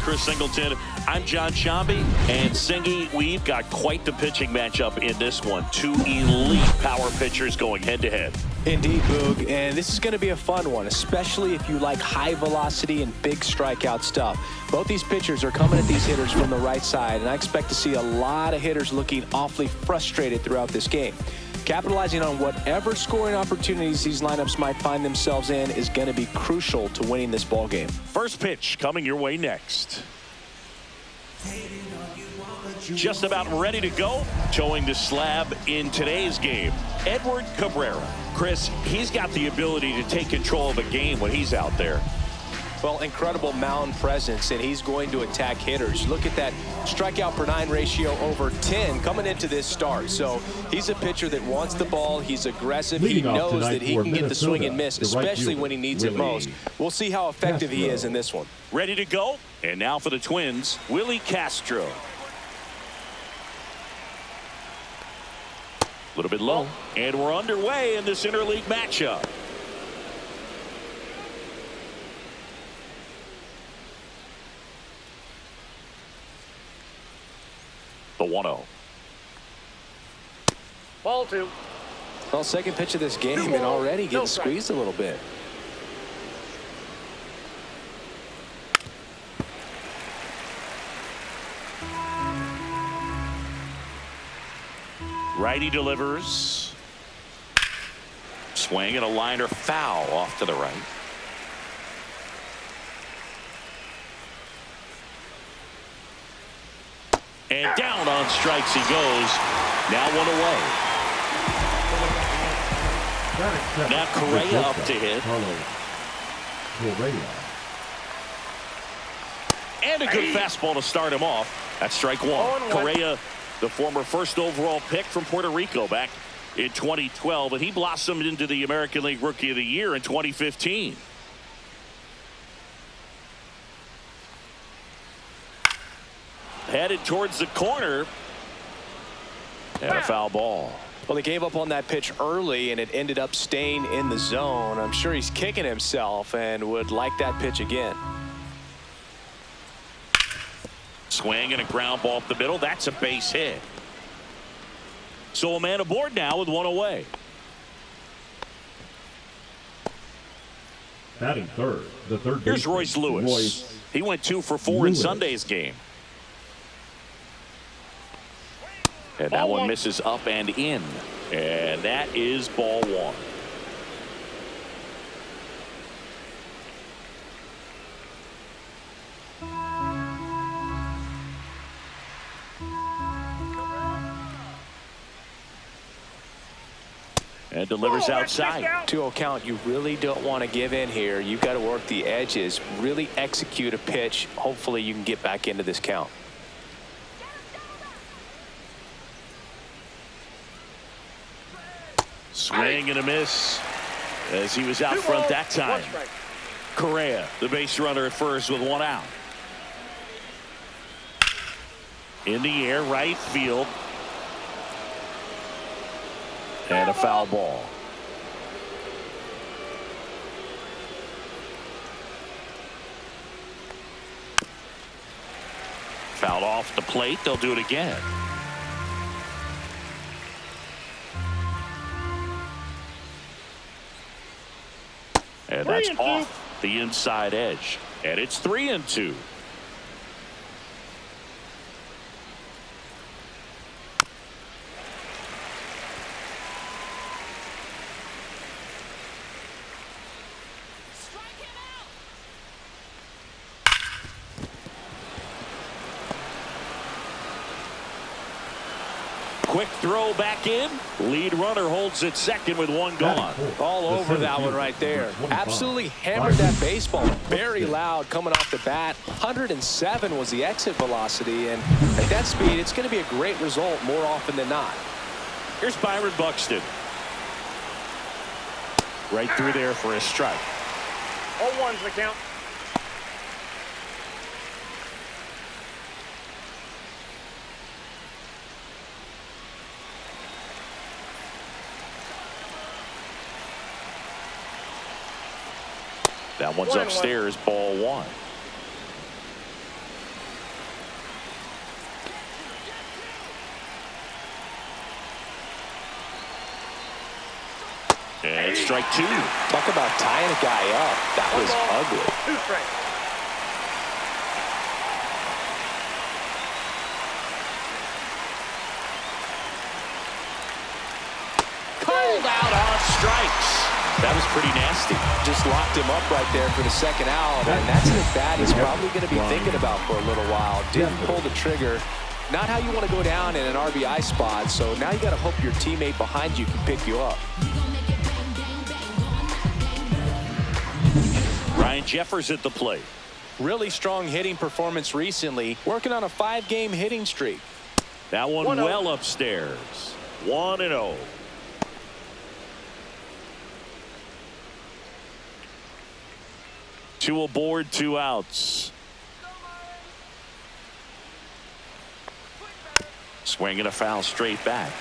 Chris Singleton. I'm John Shambi. And Singy, we've got quite the pitching matchup in this one. Two elite power pitchers going head-to-head. Indeed, Boog, and this is going to be a fun one, especially if you like high velocity and big strikeout stuff. Both these pitchers are coming at these hitters from the right side, and I expect to see a lot of hitters looking awfully frustrated throughout this game. Capitalizing on whatever scoring opportunities these lineups might find themselves in is going to be crucial to winning this ball game. First pitch coming your way next. Just about ready to go, towing the slab in today's game, Edward Cabrera. Chris, he's got the ability to take control of a game when he's out there. Well, incredible mound presence, and he's going to attack hitters. Look at that strikeout per 9 ratio over 10 coming into this start. So he's a pitcher that wants the ball. He's aggressive. He knows that he can get the swing and miss, especially when he needs it most. We'll see how effective he is in this one. Ready to go? And now for the Twins, Willie Castro. A little bit low, and we're underway in this interleague matchup. The 1-0. Ball 2. Well, second pitch of this game and already getting squeezed a little bit. Righty delivers. Swing and a liner foul off to the right. And down on strikes he goes. Now one away. Now Correa up to hit. And a good fastball to start him off. That's strike one. Correa, the former first overall pick from Puerto Rico back in 2012, and he blossomed into the American League Rookie of the Year in 2015. Headed towards the corner. And a foul ball. Well, they gave up on that pitch early, and it ended up staying in the zone. I'm sure he's kicking himself and would like that pitch again. Swing and a ground ball up the middle. That's a base hit. So a man aboard now with one away. Batting third, the third. Here's Royce Lewis. He went 2 for 4 in Sunday's game. And that one misses up and in. And that is ball 1. And delivers outside. 2-0 count. You really don't want to give in here. You've got to work the edges, really execute a pitch. Hopefully you can get back into this count. Swing and a miss as he was out front that time. Correa, the base runner at first with one out. In the air, right field. And a foul ball. Fouled off the plate. They'll do it again. And that's off the inside edge. And it's 3-2. Quick throw back in. Lead runner holds it second with one gone. All over that one right there. Absolutely hammered that baseball. Very loud coming off the bat. 107 was the exit velocity, and at that speed, it's going to be a great result more often than not. Here's Byron Buxton. Right through there for a strike. 0-1's the count. That one's upstairs, ball 1. And strike two. Talk about tying a guy up. That was ugly. 2 strikes. Called out on strikes. That was pretty nasty. Just locked him up right there for the second out, and that's an at-bat he's probably going to be thinking about for a little while. Didn't pull the trigger. Not how you want to go down in an RBI spot, so now you got to hope your teammate behind you can pick you up. Ryan Jeffers at the plate. Really strong hitting performance recently, working on a 5-game hitting streak. That one 1-0. well upstairs. 1-0. Two aboard, 2 outs. Swing and a foul straight back.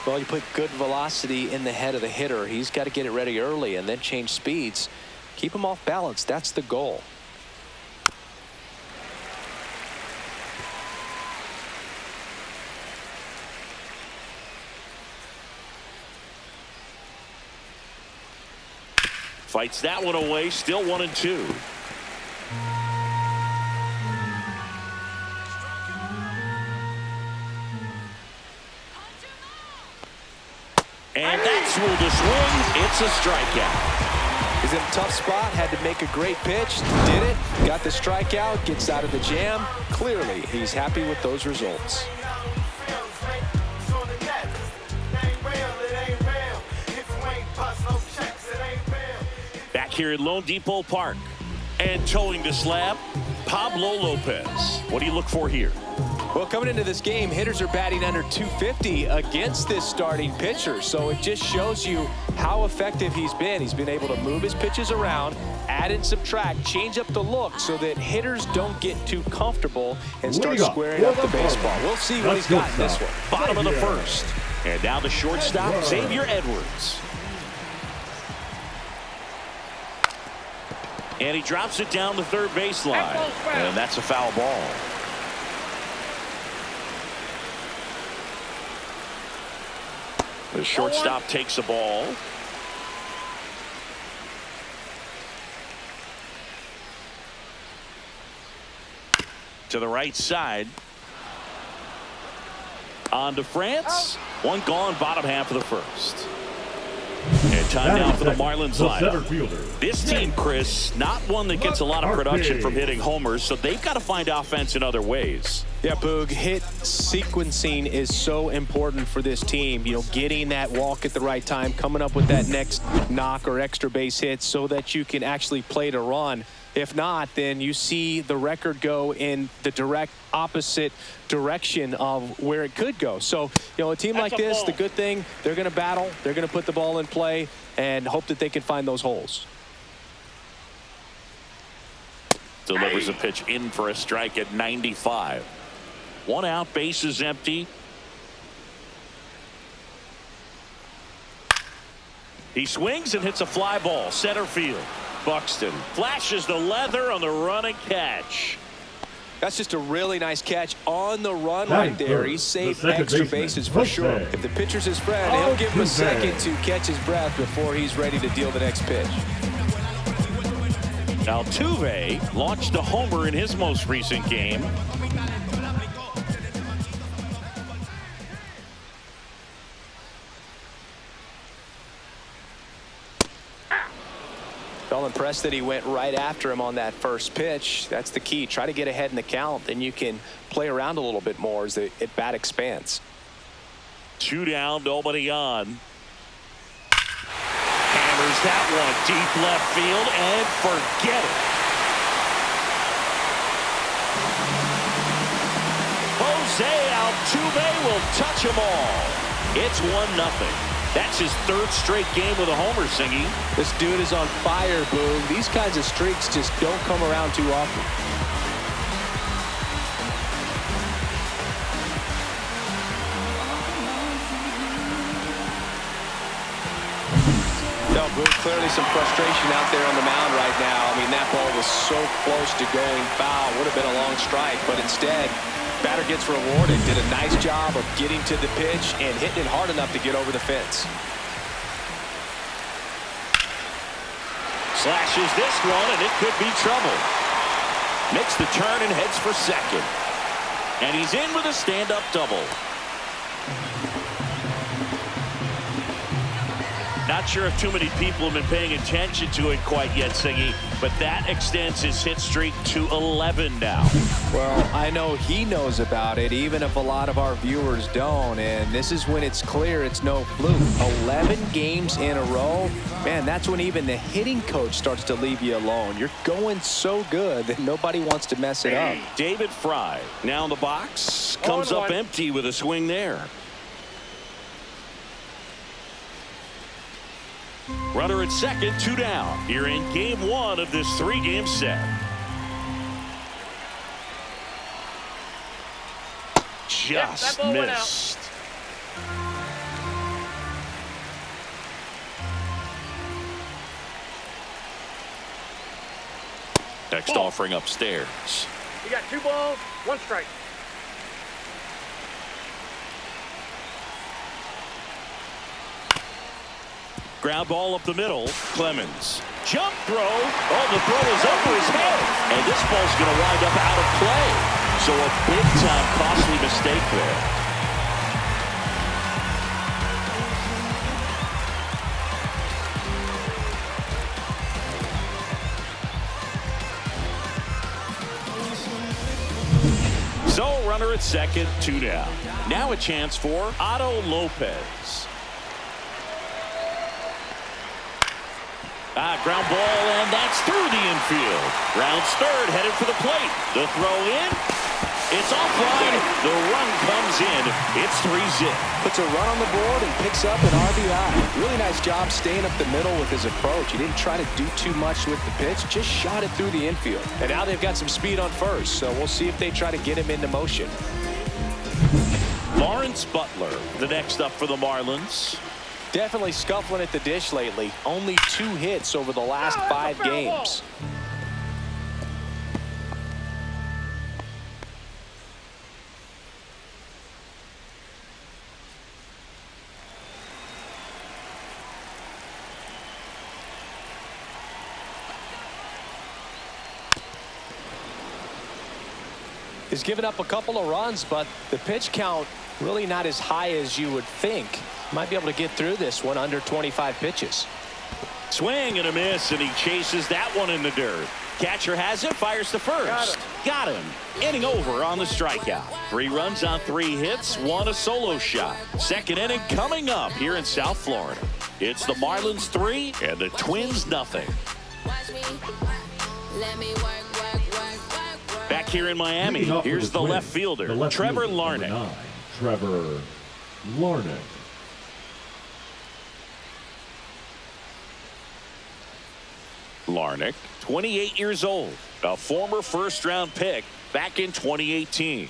Well, you put good velocity in the head of the hitter. He's got to get it ready early and then change speeds. Keep him off balance. That's the goal. Fights that one away. Still 1-2. And that's ruled a swing. It's a strikeout. He's in a tough spot. Had to make a great pitch. Did it. Got the strikeout. Gets out of the jam. Clearly, he's happy with those results. Back here at Lone Depot Park. And towing the slab, Pablo Lopez. What do you look for here? Well, coming into this game, hitters are batting under 250 against this starting pitcher. So it just shows you how effective he's been. He's been able to move his pitches around, add and subtract, change up the look so that hitters don't get too comfortable and start squaring up the baseball. We'll see what he's got in this one. Bottom of the first. And now the shortstop, Xavier Edwards. And he drops it down the third baseline. And that's a foul ball. The shortstop takes the ball. To the right side. On to France. One gone, bottom half of the first. And time now for the Marlins lineup. This team, Chris, not one that gets a lot of production from hitting homers, so they've got to find offense in other ways. Yeah, Boog, hit sequencing is so important for this team. You know, getting that walk at the right time, coming up with that next knock or extra base hit so that you can actually play to run. If not, then you see the record go in the direct opposite direction of where it could go. So, you know, a team like this, the good thing, they're going to battle, they're going to put the ball in play and hope that they can find those holes. Delivers a pitch in for a strike at 95. 1 out, base is empty. He swings and hits a fly ball, center field. Buxton flashes the leather on the run and catch. That's just a really nice catch on the run right there. He saved extra bases for sure. If the pitcher's his friend, he'll give him a second to catch his breath before he's ready to deal the next pitch. Altuve launched a homer in his most recent game. Felt impressed that he went right after him on that first pitch. That's the key. Try to get ahead in the count, then you can play around a little bit more as the at-bat expands. 2 down, nobody on. Hammers that one deep left field and forget it. Jose Altuve will touch them all. It's 1-0. That's his 3rd straight game with a homer, Singy. This dude is on fire, Boog. These kinds of streaks just don't come around too often. No, clearly some frustration out there on the mound right now. I mean, that ball was so close to going foul. Would have been a long strike, but instead, batter gets rewarded. Did a nice job of getting to the pitch and hitting it hard enough to get over the fence. Slashes this one, and it could be trouble. Makes the turn and heads for second. And he's in with a stand-up double. Not sure if too many people have been paying attention to it quite yet, Siggy, but that extends his hit streak to 11 now. Well, I know he knows about it, even if a lot of our viewers don't. And this is when it's clear it's no fluke. 11 games in a row. Man, that's when even the hitting coach starts to leave you alone. You're going so good that nobody wants to mess it up. David Fry now in the box. Comes up empty with a swing there. Runner at second, 2 down. Here in game 1 of this 3-game set. Just missed. Next offering upstairs. You got 2 balls, 1 strike. Ground ball up the middle. Clemens. Jump throw. Oh, the throw is over his head. And this ball's going to wind up out of play. So a big-time costly mistake there. So runner at second, 2 down. Now a chance for Otto Lopez. Ground ball, and that's through the infield. Rounds third, headed for the plate. The throw in. It's offline. The run comes in. It's 3-zip. Puts a run on the board and picks up an RBI. Really nice job staying up the middle with his approach. He didn't try to do too much with the pitch, just shot it through the infield. And now they've got some speed on first, so we'll see if they try to get him into motion. Lawrence Butler, the next up for the Marlins. Definitely scuffling at the dish lately. Only 2 hits over the last 5 games. He's given up a couple of runs, but the pitch count really not as high as you would think. Might be able to get through this one under 25 pitches. Swing and a miss, and he chases that one in the dirt. Catcher has it, fires to first. Got him. Inning over on the strikeout. 3 runs on 3 hits, 1 a solo shot. Second inning coming up here in South Florida. It's the Marlins 3 and the Twins nothing. Back here in Miami, here's the left fielder, Trevor Larnach. Trevor Larnach. Larnach, 28 years old, a former first-round pick back in 2018.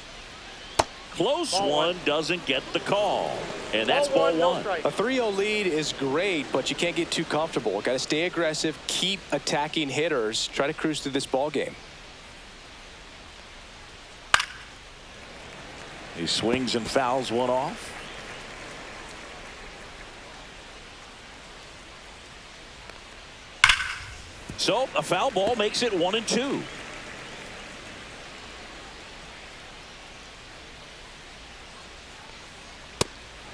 Close one, doesn't get the call, and that's ball 1. A 3-0 lead is great, but you can't get too comfortable. Got to stay aggressive, keep attacking hitters, try to cruise through this ball game. He swings and fouls one off. So a foul ball makes it 1-2.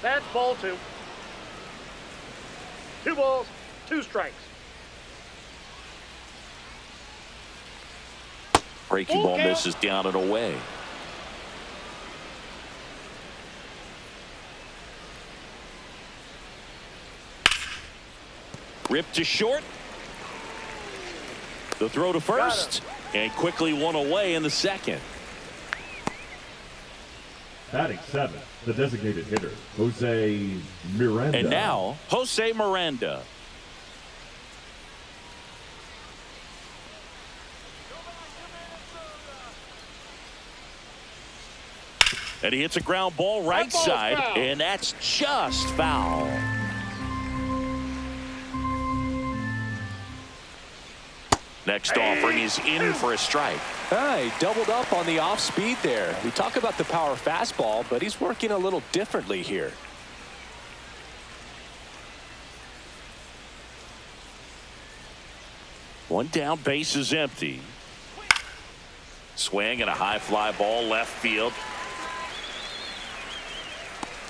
That's ball 2. 2 balls, 2 strikes. Breaking ball misses down and away. Ripped to short. The throw to first, and quickly one away in the second. Batting 7th, the designated hitter, Jose Miranda. And now, Jose Miranda. And he hits a ground ball right side, and that's just foul. Next offering is in for a strike. He doubled up on the off speed there. We talk about the power fastball, but he's working a little differently here. One down, base is empty. Swing and a high fly ball left field.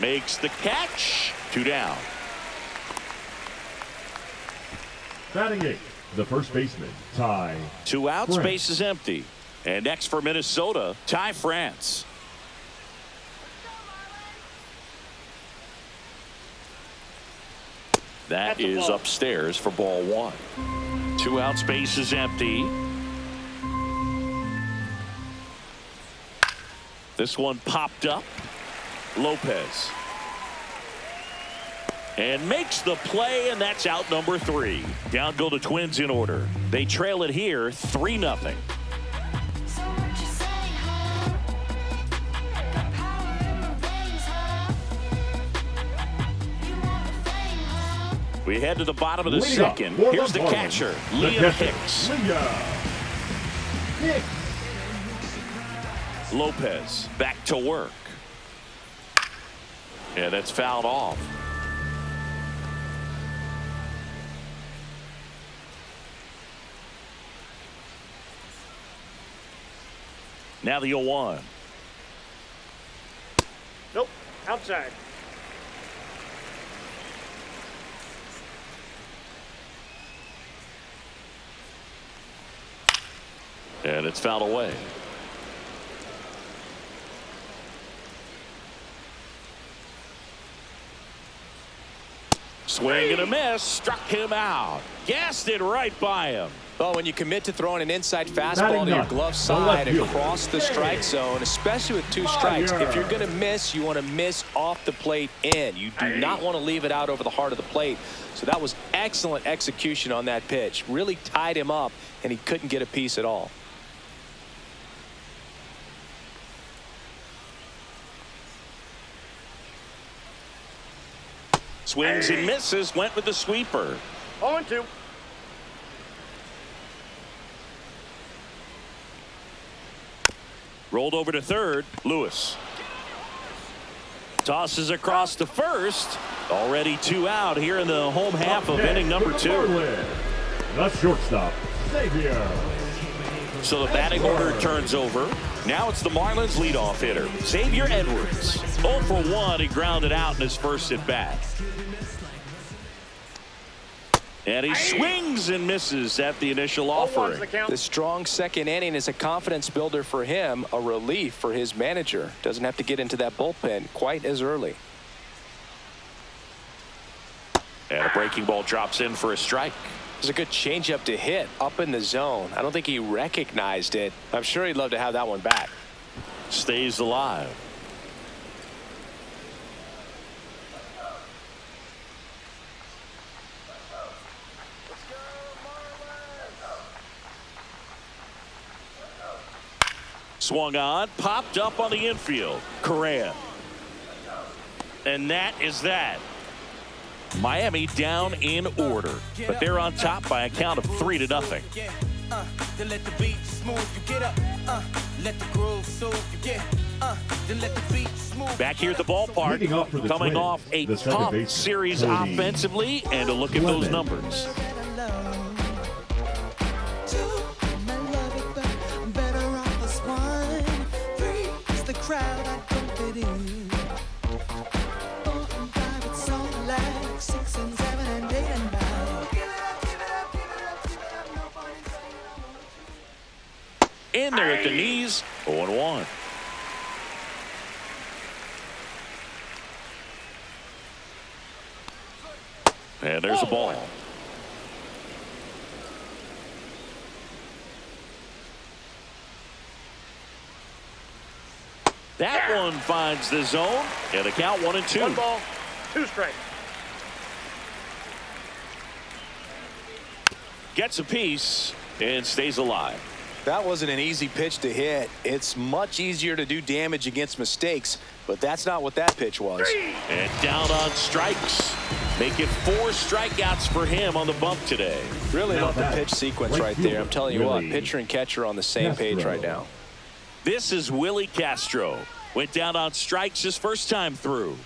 Makes the catch. 2 down. Batting 8, the first baseman, Ty. 2 outs, France. base is empty. And next for Minnesota, Ty France. That is upstairs for ball 1. 2 outs, base is empty. This one popped up. Lopez. And makes the play, and that's out number 3. Down go the Twins in order. They trail it here 3-0. We head to the bottom of the second. Here's the catcher, Liam Hicks. Lopez back to work. And that's fouled off. Now the 0-1. Nope, outside. And it's fouled away. Swing and a miss. Struck him out. Gassed it right by him. Well, when you commit to throwing an inside fastball to your glove side across the strike zone, especially with 2 strikes, if you're going to miss, you want to miss off the plate in. You do not want to leave it out over the heart of the plate. So that was excellent execution on that pitch. Really tied him up, and he couldn't get a piece at all. Swings and misses. Went with the sweeper. 0-2. Rolled over to third. Lewis tosses across to first. Already 2 out here in the home half of inning number 2. The shortstop, Xavier. So the batting order turns over. Now it's the Marlins leadoff hitter, Xavier Edwards. 0 for 1. He grounded out in his first at bat. And he swings and misses at the initial offering. The strong second inning is a confidence builder for him, a relief for his manager. Doesn't have to get into that bullpen quite as early. And a breaking ball drops in for a strike. It's a good changeup to hit up in the zone. I don't think he recognized it. I'm sure he'd love to have that one back. Stays alive. Swung on, popped up on the infield. Correa. And that is that. Miami down in order, but they're on top by a count of 3-0. Back here at the ballpark, coming off a tough series offensively, and a look at those numbers. In there at the knees, 0-1. And there's a ball. That one finds the zone, and the count 1-2. 1 ball, 2 strikes. Gets a piece and stays alive. That wasn't an easy pitch to hit. It's much easier to do damage against mistakes, but that's not what that pitch was. And down on strikes. Make it 4 strikeouts for him on the bump today. Really love the pitch sequence right there. I'm telling you what, pitcher and catcher are on the same page right now. This is Willie Castro. Went down on strikes his first time through.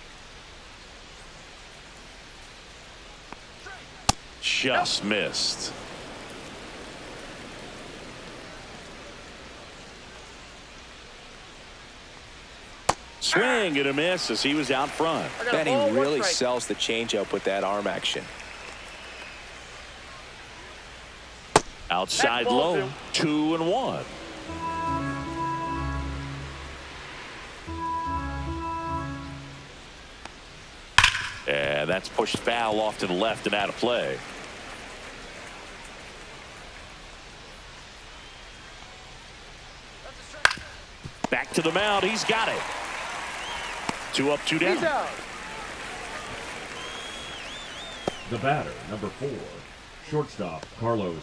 Just missed. Swing and a miss as he was out front. And he really sells the changeup with that arm action. Outside low, 2-1. And that's pushed foul off to the left and out of play. Back to the mound. He's got it. 2 up, 2 down. The batter, number 4, shortstop Carlos.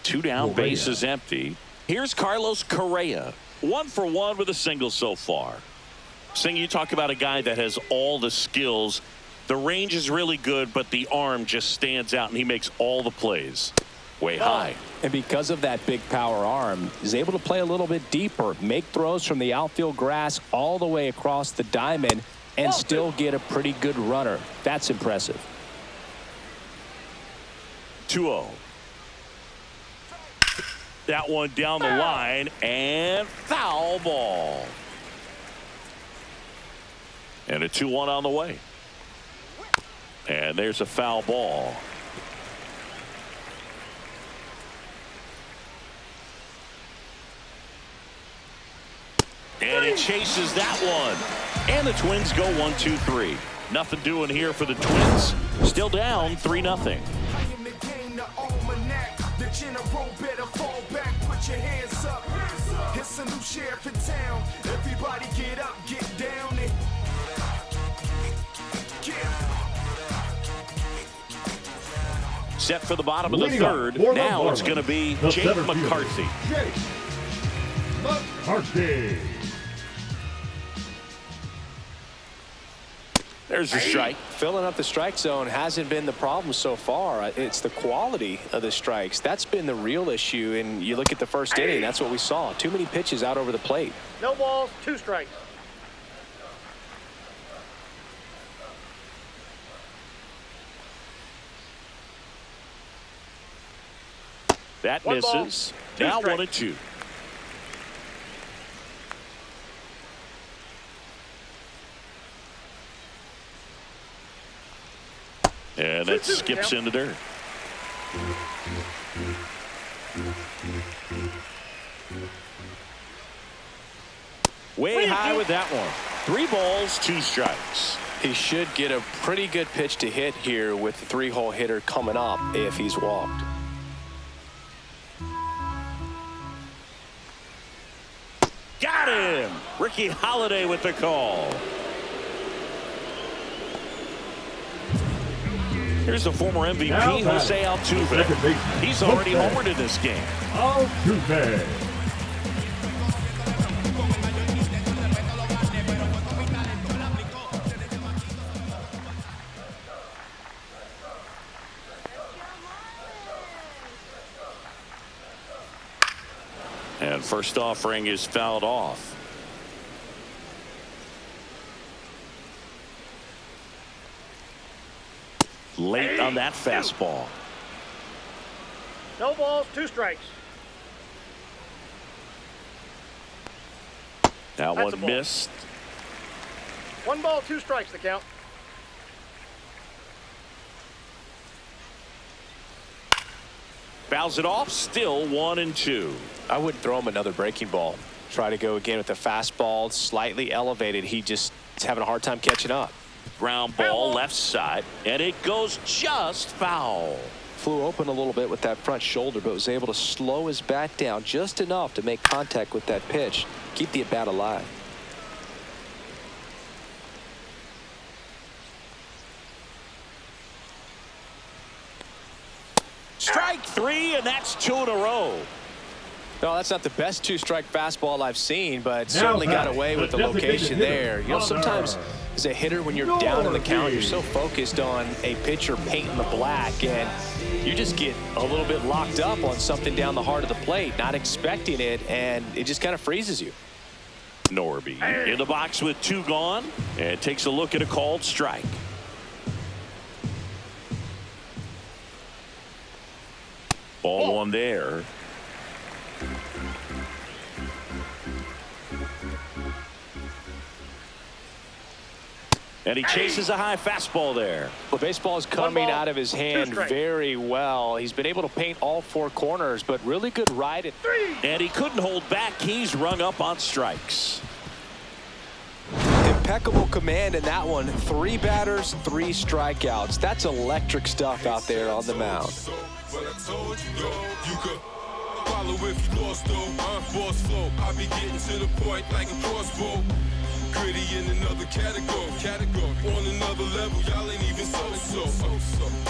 2 down, Correa. base is empty. Here's Carlos Correa. 1 for 1 with a single so far. Sing, you talk about a guy that has all the skills. The range is really good, but the arm just stands out, and he makes all the plays. Way high. And because of that big power arm, he's able to play a little bit deeper, make throws from the outfield grass all the way across the diamond, and still get a pretty good runner. That's impressive. 2-0. That one down the line, and foul ball. And a 2-1 on the way. And there's a foul ball. And it chases that one. And the Twins go 1-2-3. Nothing doing here for the Twins. Still down 3-0. It's a new sheriff in town. Everybody get up, get down and Set for the bottom of the Leading up third. for the Now it's Marlins, going to be the Jake center fielder, McCarthy. Jake McCarthy. There's a strike. Filling up the strike zone hasn't been the problem so far. It's the quality of the strikes. That's been the real issue. And you look at the first inning, that's what we saw. Too many pitches out over the plate. No balls, 2 strikes. That 1 ball, misses. 2 Now strikes. 1-2. And that skips into dirt. Way high with that one. 3 balls, 2 strikes. He should get a pretty good pitch to hit here with the 3-hole hitter coming up if he's walked. Got him. Ricky Holiday with the call. Here's the former MVP, Jose Altuve. He's already homered in this game. Altuve. And first offering is fouled off. Late on that fastball. No balls, 2 strikes. That That's a one ball. missed. 1 ball, 2 strikes, the count. Fouls it off, still 1-2. I wouldn't throw him another breaking ball. Try to go again with the fastball, slightly elevated. He just is having a hard time catching up. Ground ball left side, and it goes just foul. Flew open a little bit with that front shoulder, but was able to slow his bat down just enough to make contact with that pitch, keep the at-bat alive. Strike 3, and that's 2 in a row. No, that's not the best two-strike fastball I've seen, but certainly got away with the location there. You know, sometimes as a hitter, when you're down in the count, you're so focused on a pitcher painting the black, and you just get a little bit locked up on something down the heart of the plate, not expecting it, and it just kind of freezes you. Norby in the box with 2 gone and takes a look at a called strike. Ball 1 there. And he chases a high fastball there. Well, baseball is coming out of his hand very well. He's been able to paint all 4 corners, but really good ride. And he couldn't hold back. He's rung up on strikes. Impeccable command in that one. 3 batters, 3 strikeouts. That's electric stuff out there on the mound. Follow if you lost though, boss flow. I be getting to the point like a crossbow. Gritty in another category. On another level, y'all ain't even so.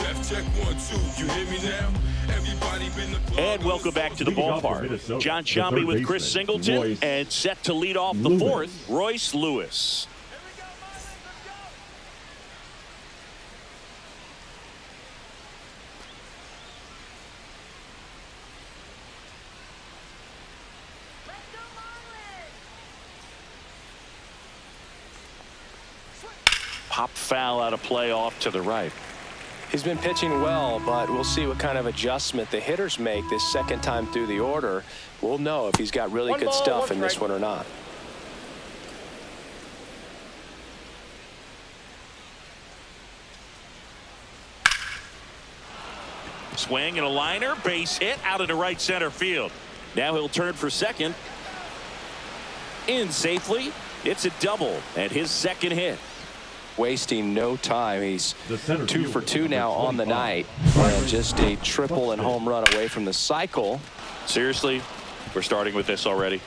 Def check 1, 2. You hear me now? Everybody been the And welcome back to the ballpark. John Sciambi with Chris Singleton, and set to lead off the 4th, Royce Lewis. Pop foul out of play off to the right. He's been pitching well, but we'll see what kind of adjustment the hitters make this second time through the order. We'll know if he's got really good stuff in this one or not. Swing and a liner, base hit out into right center field. Now he'll turn for second. In safely. It's a double and his second hit. Wasting no time. He's 2 for 2 now on the night, and just a triple and home run away from the cycle. Seriously, we're starting with this already.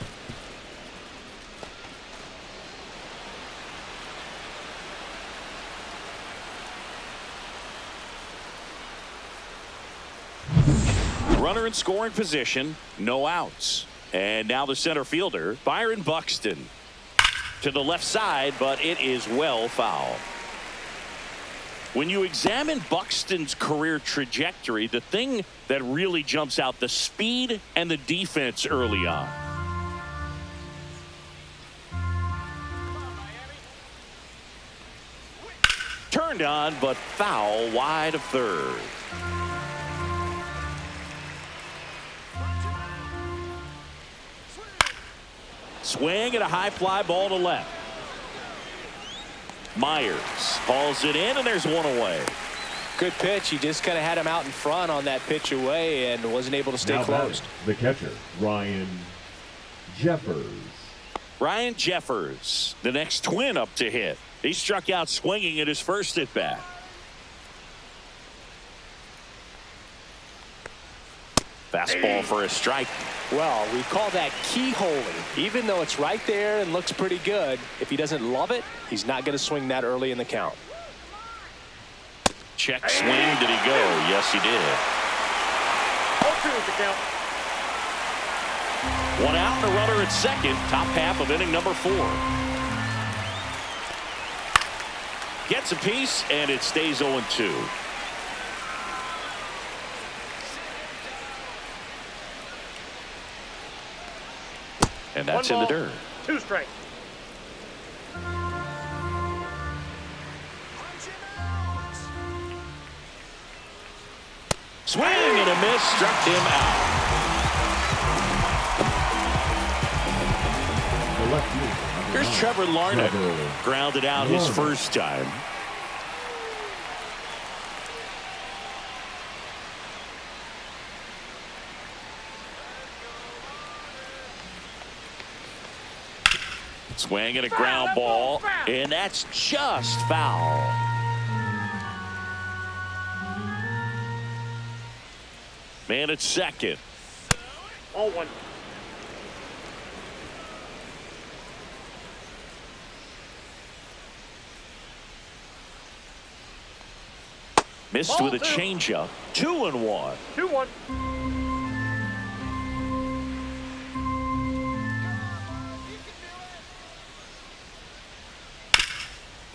Runner in scoring position, no outs. And now the center fielder, Byron Buxton. To the left side, but it is well foul. When you examine Buxton's career trajectory, the thing that really jumps out, the speed and the defense early on. Turned on, but foul wide of third. Swing and a high fly ball to left. Myers hauls it in, and there's one away. Good pitch. He just kind of had him out in front on that pitch away and wasn't able to stay closed. The catcher, Ryan Jeffers. Ryan Jeffers, the next twin up to hit. He struck out swinging at his first at bat. Fastball for a strike. Well, we call that keyholing. Even though it's right there and looks pretty good, if he doesn't love it, he's not going to swing that early in the count. Check swing. Did he go? Yes, he did. 0-2 is the count. 1 out and a runner at second. Top half of inning number 4. Gets a piece, and it stays 0-2. And that's in the dirt. 2 strikes. Swing and a miss, struck him out. Here's Trevor Larnach, grounded out his first time. Swing and a ground ball, and that's just foul. Man at second. 0-1. Missed with a changeup. 2-1. 2-1.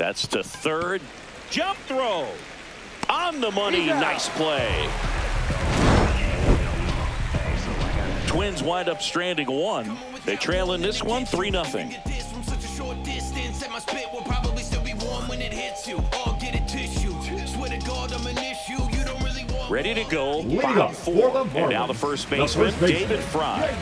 That's to third. Jump throw. On the money. Nice play. Twins wind up stranding one. They trail in this one 3-0. Ready to go. Bottom four. And now the first baseman, David Fry.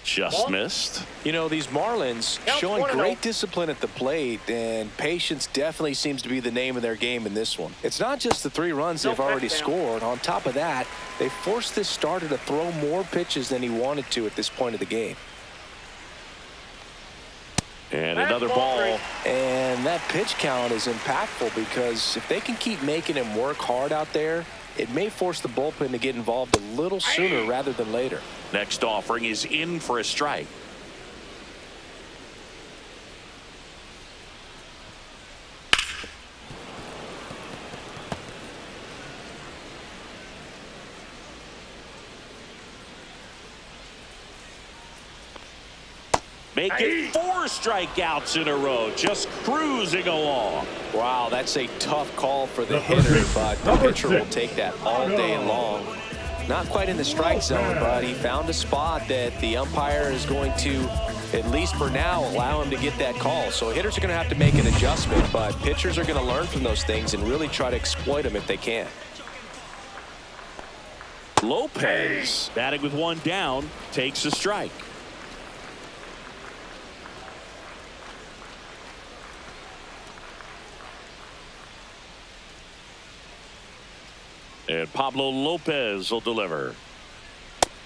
Just missed. You know, these Marlins showing great discipline at the plate, and patience definitely seems to be the name of their game in this one. It's not just the 3 runs they've already scored. On top of that, they forced this starter to throw more pitches than he wanted to at this point of the game. And another ball. And that pitch count is impactful because if they can keep making him work hard out there, it may force the bullpen to get involved a little sooner rather than later. Next offering is in for a strike. Make it 4 strikeouts in a row, just cruising along. Wow, that's a tough call for the hitter, but the pitcher will take that all day long. Not quite in the strike zone, but he found a spot that the umpire is going to, at least for now, allow him to get that call. So hitters are going to have to make an adjustment, but pitchers are going to learn from those things and really try to exploit them if they can. Lopez, batting with 1 down, takes a strike. And Pablo Lopez will deliver.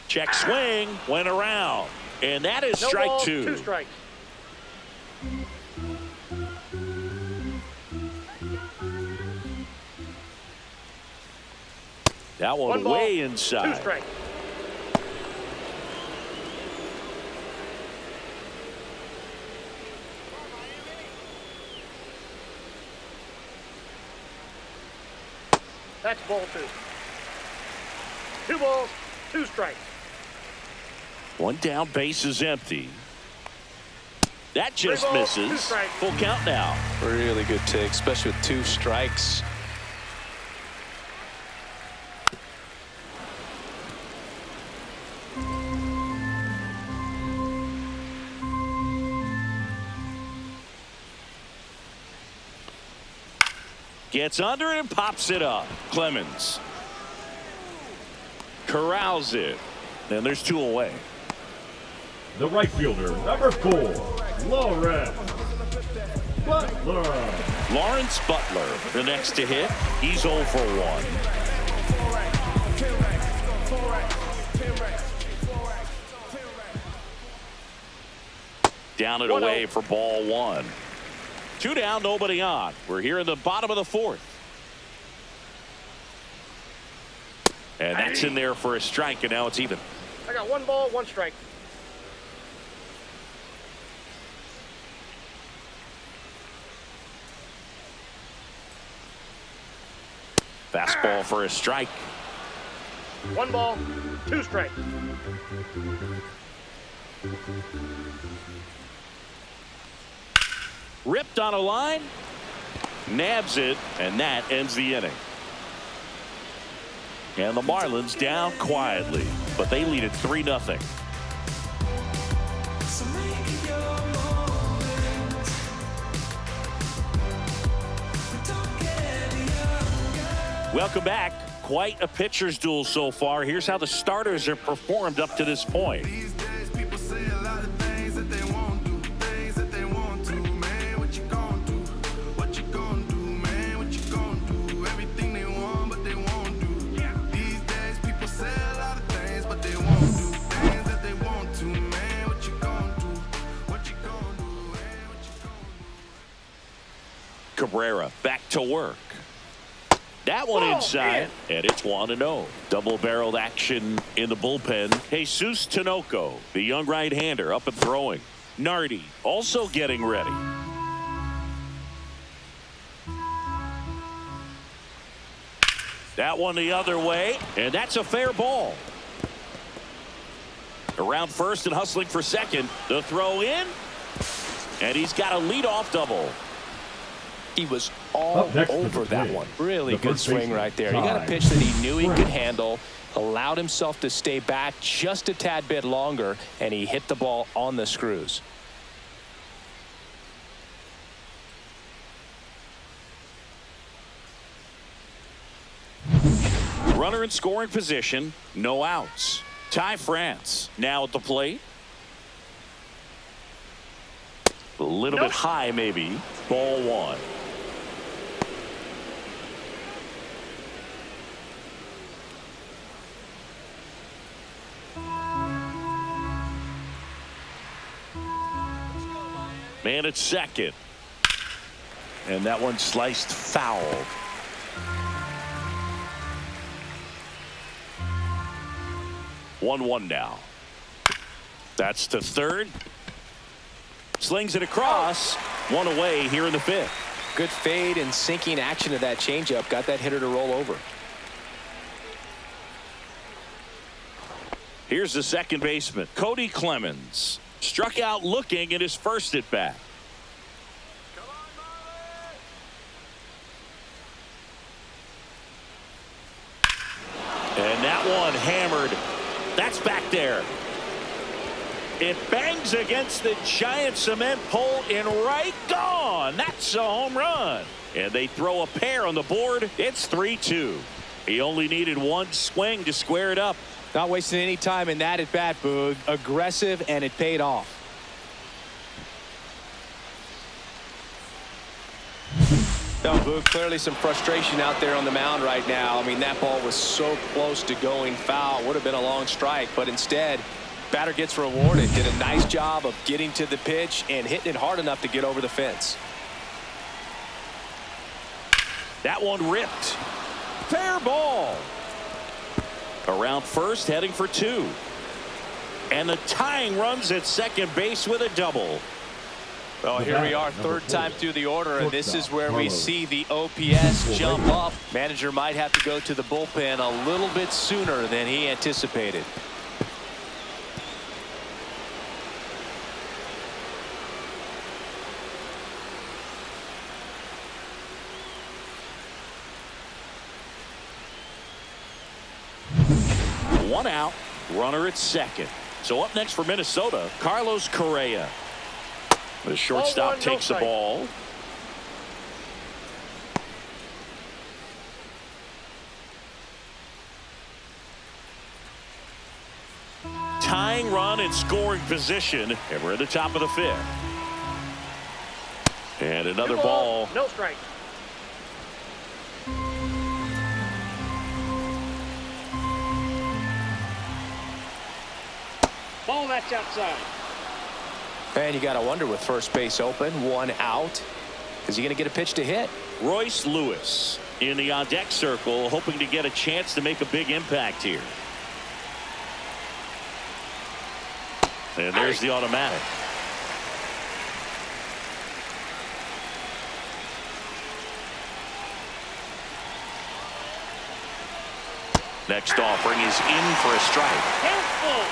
Check swing, went around. And that is strike 2. 2 strikes. That one way inside. 2 strikes. That's ball 2. 2 balls, 2 strikes. 1 down, base is empty. That just 3 balls, 2 misses. strikes. Full count now. Really good take, especially with 2 strikes. Gets under it and pops it up. Clemens corrals it. And there's 2 away. The right fielder, number 4, Lawrence Butler. Lawrence Butler, the next to hit. He's 0 for 1. Down and away for ball 1. 2 down, nobody on. We're here in the bottom of the 4th. And that's in there for a strike, and now it's even. I got 1 ball, 1 strike. Fastball for a strike. 1 ball, 2 strikes. Ripped on a line, nabs it, and that ends the inning. And the Marlins down quietly, but they lead it 3-0. Welcome back. Quite a pitcher's duel so far. Here's how the starters have performed up to this point. Cabrera back to work. That one inside, and it's 1-0. Double-barreled action in the bullpen. Jesus Tinoco, the young right-hander, up and throwing. Nardi also getting ready. That one the other way, and that's a fair ball. Around first and hustling for second. The throw in. And he's got a leadoff double. He was all over that one. Really good swing right there. He got a pitch that he knew he could handle, allowed himself to stay back just a tad bit longer, and he hit the ball on the screws. Runner in scoring position, no outs. Ty France now at the plate. A little bit high, maybe. Ball one. Man at second. And that one sliced foul. 1-1 now. That's to third. Slings it across. One away here in the fifth. Good fade and sinking action of that changeup. Got that hitter to roll over. Here's the second baseman, Cody Clemens. Struck out looking at his first at bat. And that one hammered. That's back there. It bangs against the giant cement pole in right. Gone. That's a home run. And they throw a pair on the board. It's 3-2. He only needed one swing to square it up. Not wasting any time in that at bat, Boog. Aggressive, and it paid off. Now, Boog, clearly some frustration out there on the mound right now. I mean, that ball was so close to going foul. Would have been a long strike, but instead, batter gets rewarded. Did a nice job of getting to the pitch and hitting it hard enough to get over the fence. That one ripped. Fair ball. Around first, heading for two. And the tying runs at second base with a double. Well, here we are, third time through the order, and this is where we see the OPS jump up. Manager might have to go to the bullpen a little bit sooner than he anticipated. One out, runner at second. So up next for Minnesota, Carlos Correa. The shortstop takes the ball. Tying run in scoring position, and we're at the top of the fifth. And another ball. No strike. Ball that's outside. And you got to wonder, with first base open, one out, is he going to get a pitch to hit? Royce Lewis in the on-deck circle, hoping to get a chance to make a big impact here. And there's the automatic. Next offering is in for a strike. Careful.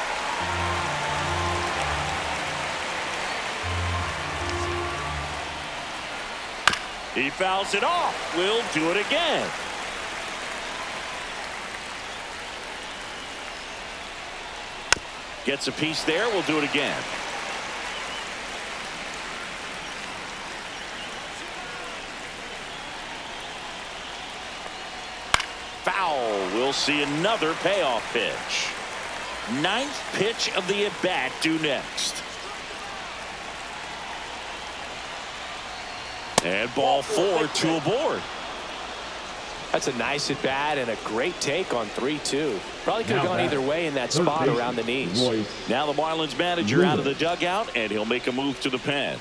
He fouls it off. We'll do it again. Gets a piece there. We'll do it again. Foul. We'll see another payoff pitch. Ninth pitch of the at-bat due next. And ball four, two aboard. That's a nice at bat and a great take on 3-2. Probably could have gone either way in that spot around the knees. Now the Marlins manager out of the dugout, and he'll make a move to the pen.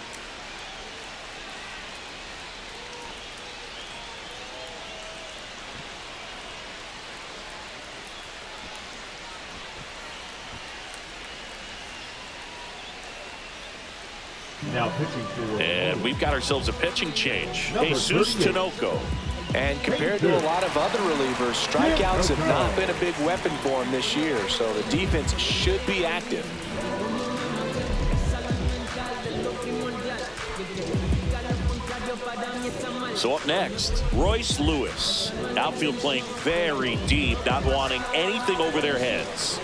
Now pitching for. And we've got ourselves a pitching change. Jesus Tinoco And compared to a lot of other relievers, strikeouts have not been a big weapon for him this year, so the defense should be active. So up next, Royce Lewis. Outfield playing very deep, not wanting anything over their heads.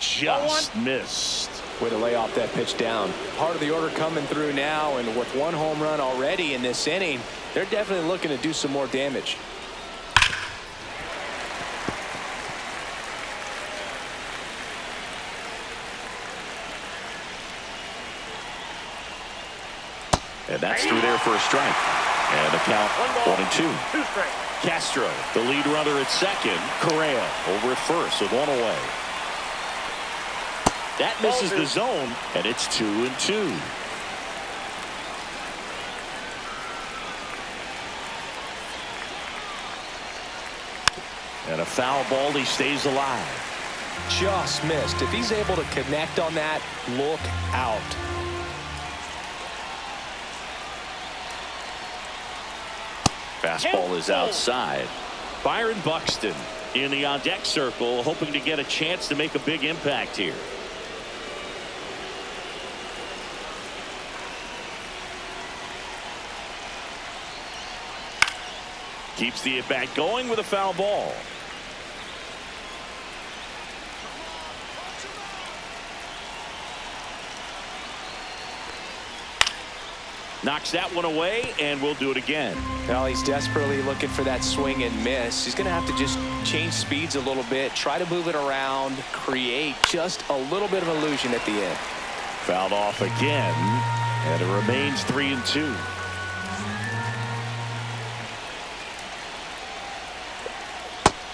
Just missed. Way to lay off that pitch down. Part of the order coming through now, and with one home run already in this inning, they're definitely looking to do some more damage. And that's through there for a strike. And the count 1-2. 2 strikes. Castro, the lead runner at second. Correa over at first with 1 away. That misses the zone, and it's 2-2. And a foul ball, he stays alive. Just missed. If he's able to connect on that, look out. Fastball is outside. Byron Buxton in the on-deck circle, hoping to get a chance to make a big impact here. Keeps the at-bat going with a foul ball. Knocks that one away, and we'll do it again. Well, he's desperately looking for that swing and miss. He's going to have to just change speeds a little bit, try to move it around, create just a little bit of illusion at the end. Fouled off again, and it remains 3-2.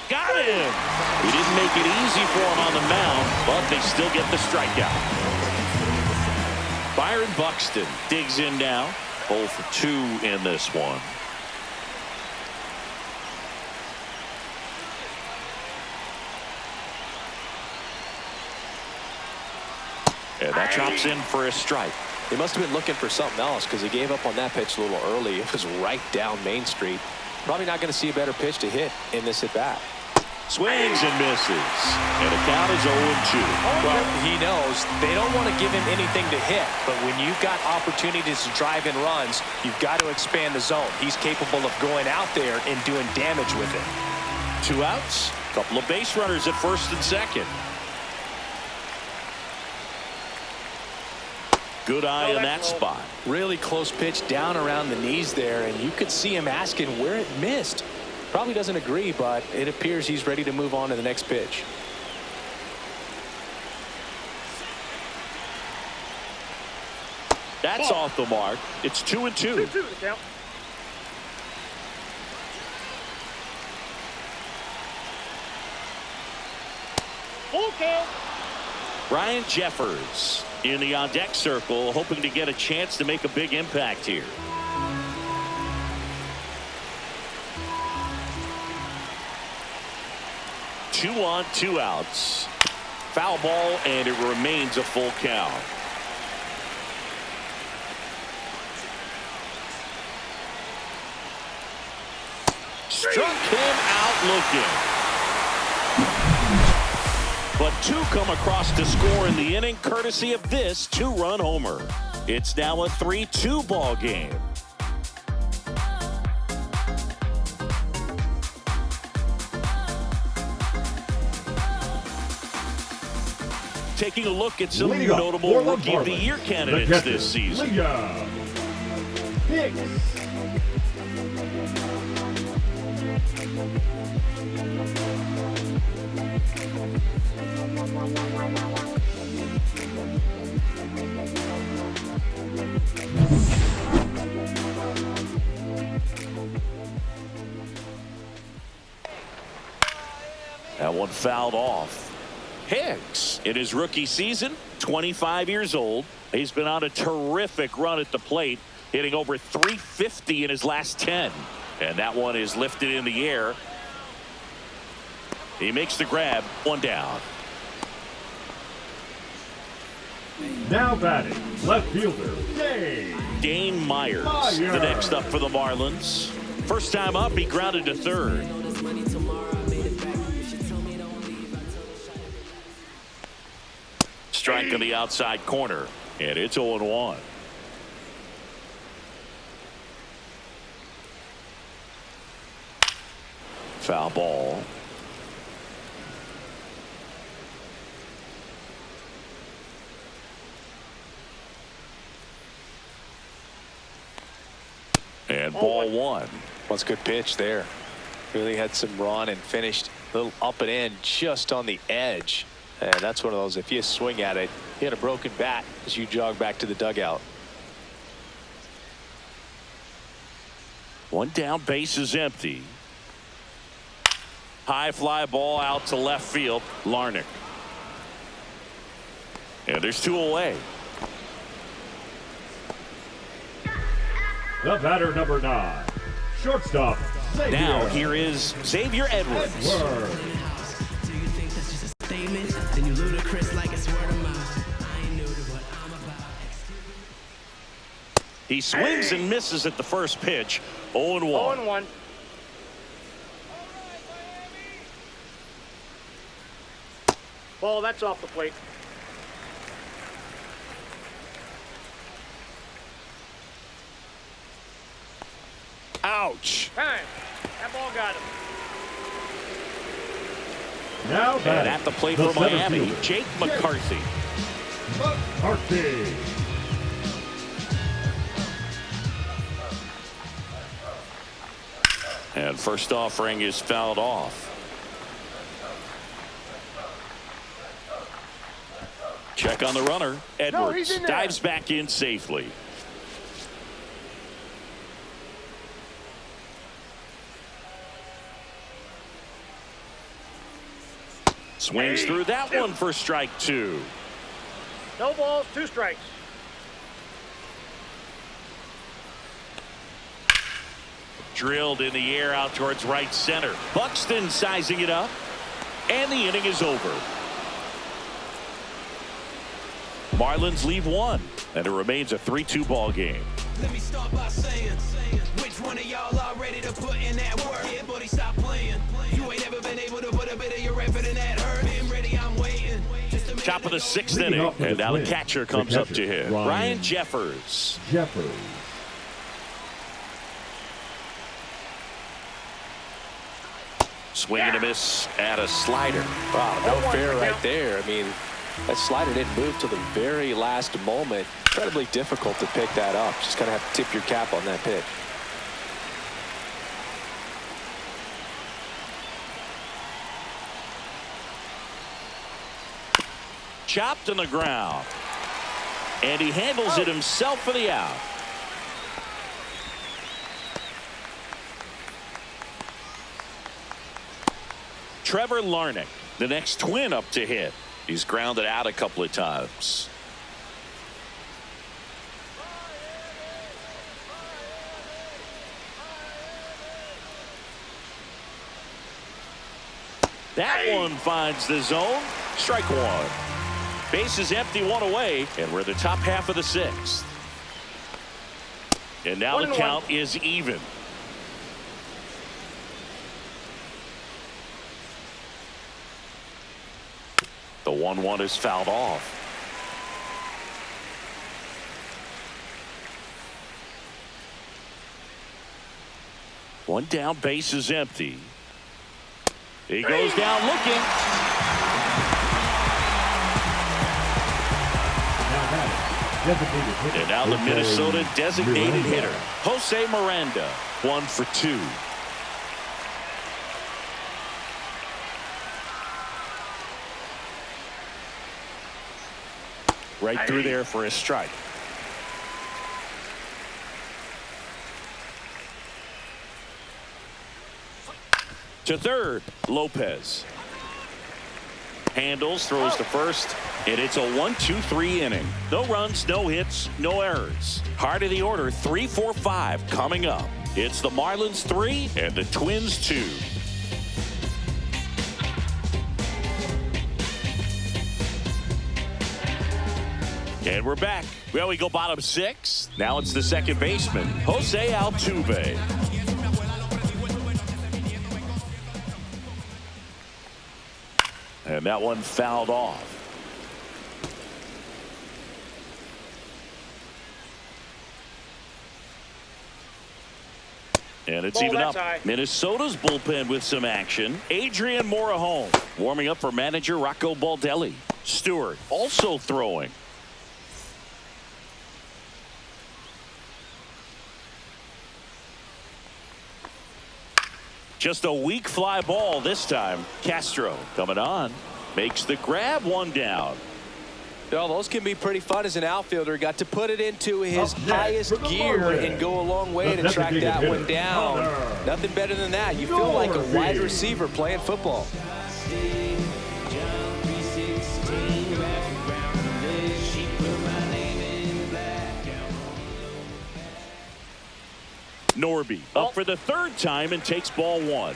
Got him! He didn't make it easy for him on the mound, but they still get the strikeout. Byron Buxton digs in now. 0 for 2 in this one. And that drops in for a strike. He must have been looking for something else because he gave up on that pitch a little early. It was right down Main Street. Probably not going to see a better pitch to hit in this at-bat. Swings and misses. And the count is 0-2. Well, he knows they don't want to give him anything to hit, but when you've got opportunities to drive in runs, you've got to expand the zone. He's capable of going out there and doing damage with it. 2 outs, couple of base runners at first and second. Good eye on that spot. Really close pitch down around the knees there, and you could see him asking where it missed. Probably doesn't agree, but it appears he's ready to move on to the next pitch. That's off the mark. It's 2-2. 2-2 to count. Full count. Ryan Jeffers in the on-deck circle, hoping to get a chance to make a big impact here. Two on, 2 outs. Foul ball, and it remains a full count. Struck him out looking. But 2 come across to score in the inning, courtesy of this 2-run homer. It's now a 3-2 ball game. Taking a look at some notable Rookie of the Year candidates this season. That one fouled off. Hicks in his rookie season, 25 years old. He's been on a terrific run at the plate, hitting over 350 in his last 10. And that one is lifted in the air. He makes the grab, 1 down. Now batting, left fielder, Dave. Dane Myers, the next up for the Marlins. First time up, he grounded to third. Strike on the outside corner, and it's 0-1. Foul ball. And ball one. What's a good pitch there. Really had some run and finished a little up and in just on the edge. And that's one of those, if you swing at it, hit a broken bat as you jog back to the dugout. One down, base is empty. High fly ball out to left field. Larnach. And there's two away. The batter, number 9, shortstop, Xavier. Now here is Xavier Edwards. He swings and misses at the first pitch. 0-1. 0-1. Ball, that's off the plate. Ouch. Time. That ball got him. Now And at the plate for Miami, Jake McCarthy. McCarthy. And first offering is fouled off. Check on the runner. Edwards dives back in safely. Swings through that one for strike 2. No balls, 2 strikes. Drilled in the air out towards right center. Buxton sizing it up. And the inning is over. Marlins leave 1. And it remains a 3-2 ball game. Let me start by saying, which one of y'all are ready to put in that work? Yeah, buddy, stop playing. You ain't ever been able to put a bit of your effort in that hurt. Been ready, I'm waiting. Top of the 6th inning. And now the catcher comes up to hit. Ryan Jeffers. Swing and a miss at a slider. Wow, no fair right there. I mean, that slider didn't move till the very last moment. Incredibly difficult to pick that up. Just kind of have to tip your cap on that pitch. Chopped on the ground. And he handles it himself for the out. Trevor Larnach, the next Twin up to hit. He's grounded out a couple of times. That one finds the zone. Strike 1. Base is empty, 1 away, and we're in the top half of the 6th. And now the count is even. The 1-1 is fouled off. One down, base is empty. He goes down looking. And now the Minnesota designated hitter, Jose Miranda, 1 for 2. Right through there for a strike. To third, Lopez. Handles, throws to first, and it's a 1-2-3 inning. No runs, no hits, no errors. Heart of the order, 3-4-5 coming up. It's the Marlins 3 and the Twins 2. And we're back. Well, we go bottom 6. Now it's the second baseman, Jose Altuve. And that one fouled off. And it's even up. Minnesota's bullpen with some action. Adrian Morejon warming up for manager Rocco Baldelli. Stewart also throwing. Just a weak fly ball this time. Castro coming on. Makes the grab, one down. Well, those can be pretty fun as an outfielder. Got to put it into his highest gear and go a long way to track that one down. Nothing better than that. You feel like a wide receiver playing football. Norby up for the third time and takes ball 1.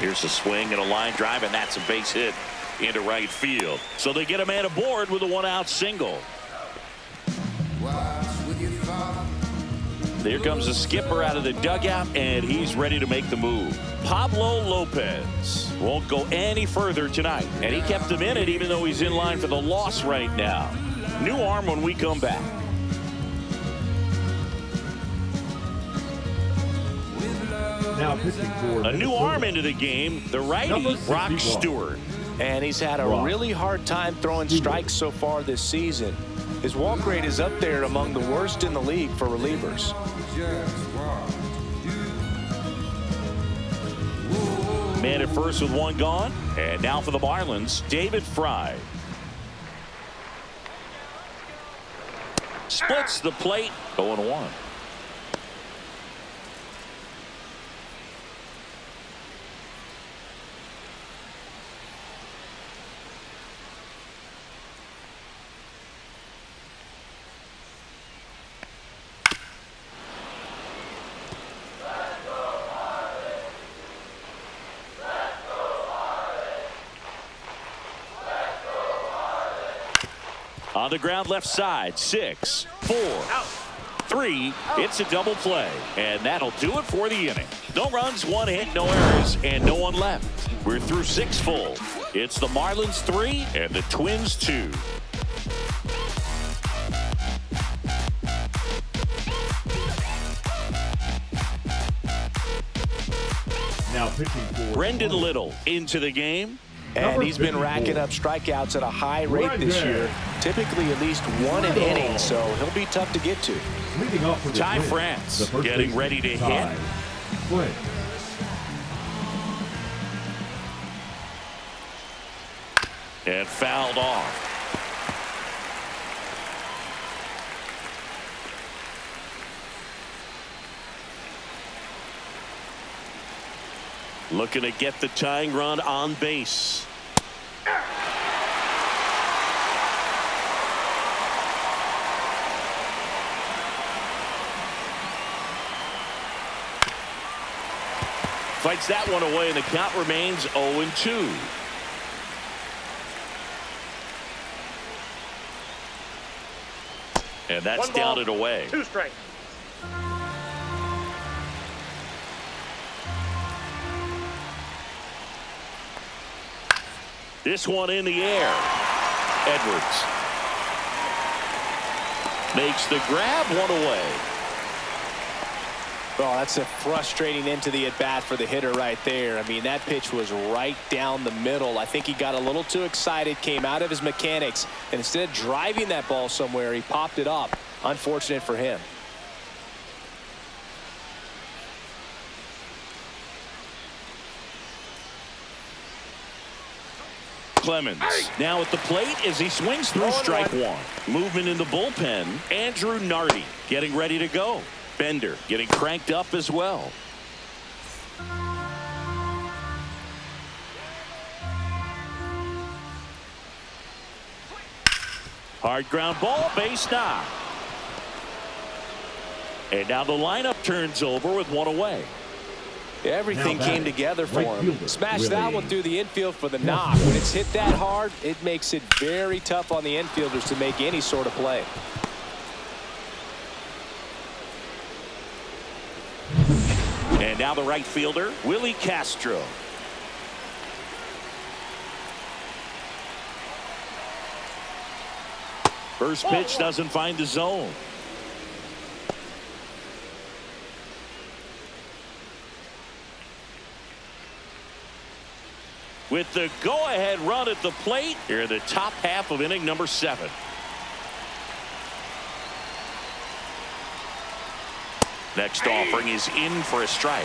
Here's a swing and a line drive, and that's a base hit into right field. So they get a man aboard with a 1-out single. There comes the skipper out of the dugout, and he's ready to make the move. Pablo Lopez won't go any further tonight, and he kept him in it even though he's in line for the loss right now. New arm when we come back. Now pitching for a new arm into the game, the righty Brock Stewart. And he's had a really hard time throwing strikes so far this season. His walk rate is up there among the worst in the league for relievers. Man at first with one gone. And now for the Marlins, David Fry. Splits the plate, 0-1. On the ground left side, 6, 4, 3. It's a double play, and that'll do it for the inning. No runs, 1 hit, no errors, and no one left. We're through 6 full. It's the Marlins 3 and the Twins 2. now pitching for Brendan Little into the game. And he's been racking up strikeouts at a high rate this year. Typically at least 1 an inning, so he'll be tough to get to. Ty France getting ready to hit. And fouled off. Looking to get the tying run on base. Fights that one away, and the count remains 0-2. And that's down and away. 2 strikes. This one in the air. Edwards makes the grab, 1 away. Oh, that's a frustrating into the at-bat for the hitter right there. I mean, that pitch was right down the middle. I think he got a little too excited, came out of his mechanics, and instead of driving that ball somewhere, he popped it up. Unfortunate for him. Clemens now at the plate as he swings through strike 1. Movement in the bullpen. Andrew Nardi getting ready to go. Bender getting cranked up as well. Hard ground ball, base knock. And now the lineup turns over with 1 away. Everything Now came together for right him. fielder, Smashed that Willie. one through the infield for the knock. When it's hit that hard, it makes it very tough on the infielders to make any sort of play. And now the right fielder, Willie Castro. First pitch doesn't find the zone. With the go-ahead run at the plate, here in the top half of inning number 7. Next offering is in for a strike.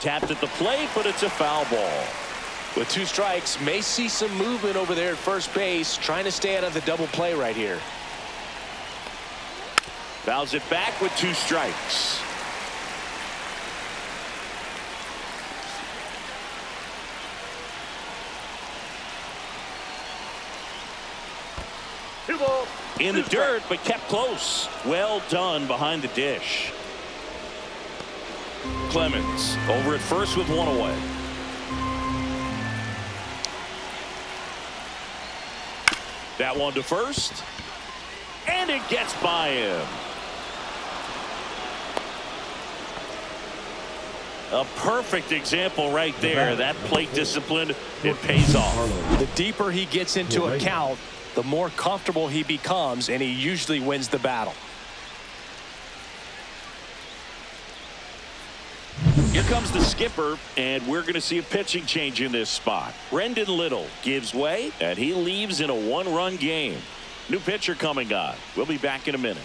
Tapped at the plate, but it's a foul ball. With 2 strikes, may see some movement over there at first base, trying to stay out of the double play right here. Fouls it back with 2 strikes. In the dirt, but kept close. Well done behind the dish. Clemens over at first with 1 away. That one to first. And it gets by him. A perfect example right there. That plate discipline, it pays off. The deeper he gets into a count, the more comfortable he becomes, and he usually wins the battle. Here comes the skipper, and we're going to see a pitching change in this spot. Brendan Little gives way, and he leaves in a 1-run game. New pitcher coming on. We'll be back in a minute.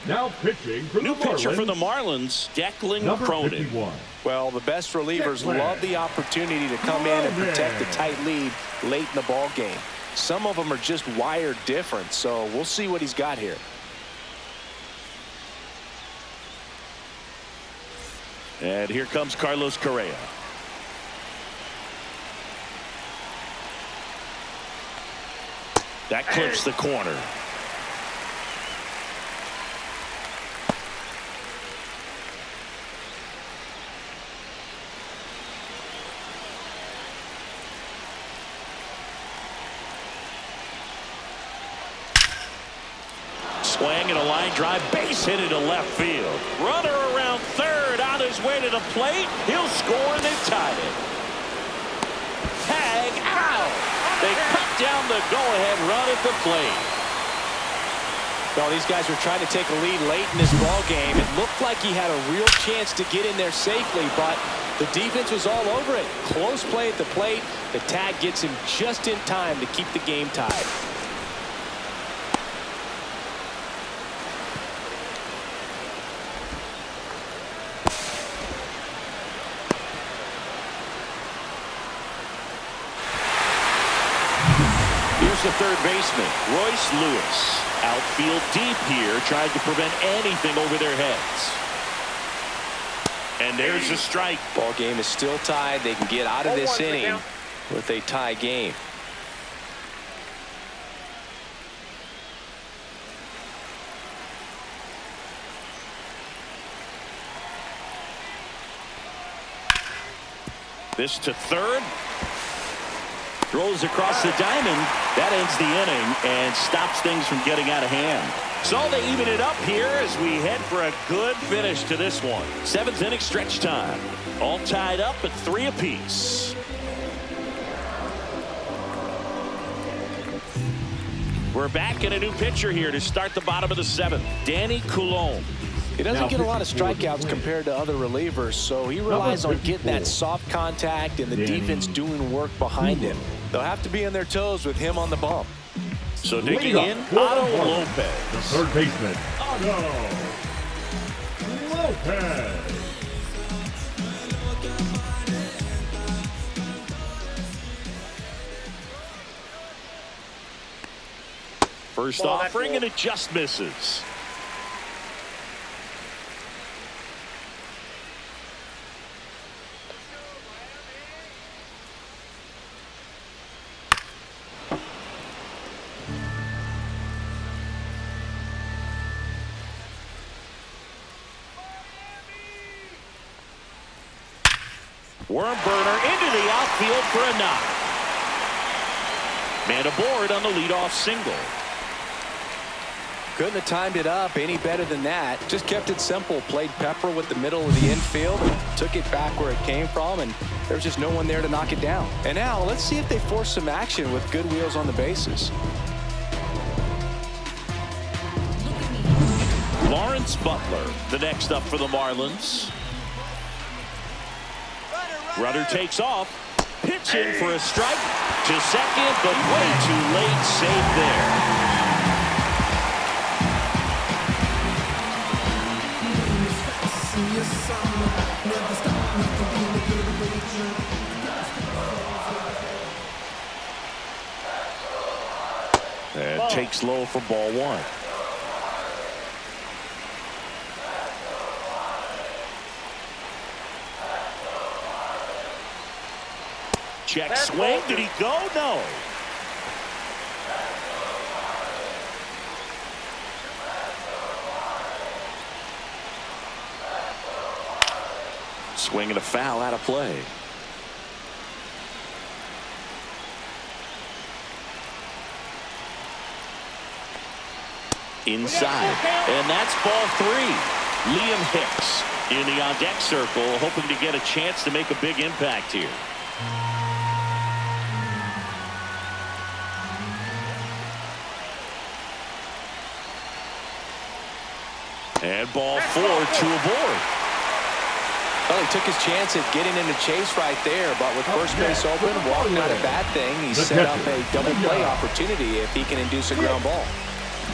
Now pitching for New the pitcher Marlins, for the Marlins, Declan number Cronin. 51. Well, the best relievers love the opportunity to come in and protect the tight lead late in the ball game. Some of them are just wired different, so we'll see what he's got here. And here comes Carlos Correa. That clips the corner. Swing and a line drive, base hit into left field. Runner around third, on his way to the plate. He'll score, and they've tied it. Tag out. They cut down the go-ahead run at the plate. Well, these guys were trying to take a lead late in this ball game. It looked like he had a real chance to get in there safely, but the defense was all over it. Close play at the plate. The tag gets him just in time to keep the game tied. The third baseman, Royce Lewis. Outfield deep here, trying to prevent anything over their heads. And there's a strike. Ball game is still tied. They can get out of this inning with a tie game. This to third. Throws across the diamond. That ends the inning and stops things from getting out of hand. So they even it up here as we head for a good finish to this one. 7th inning stretch time. All tied up at 3 apiece. We're back in a new pitcher here to start the bottom of the 7th. Danny Coulombe. He doesn't get a lot of strikeouts compared to other relievers, so he relies on getting that soft contact and the defense doing work behind him. They'll have to be on their toes with him on the bump. So digging in, Otto Lopez. The third baseman, Otto Lopez. First offering, and it just misses. Worm burner into the outfield for a knock. Man aboard on the leadoff single. Couldn't have timed it up any better than that. Just kept it simple. Played pepper with the middle of the infield and took it back where it came from, and there was just no one there to knock it down. And now let's see if they force some action with good wheels on the bases. Lawrence Butler, the next up for the Marlins. Runner takes off. Pitch in for a strike to second, but way too late. Safe there. And takes low for ball one. Check swing. Did he go? No. Swing and a foul out of play. Inside. And that's ball three. Liam Hicks in the on-deck circle, hoping to get a chance to make a big impact here. And ball four to a board. Well, he took his chance at getting into chase right there, but with first base open, walk not a bad thing. He set up a double play opportunity if he can induce a ground ball.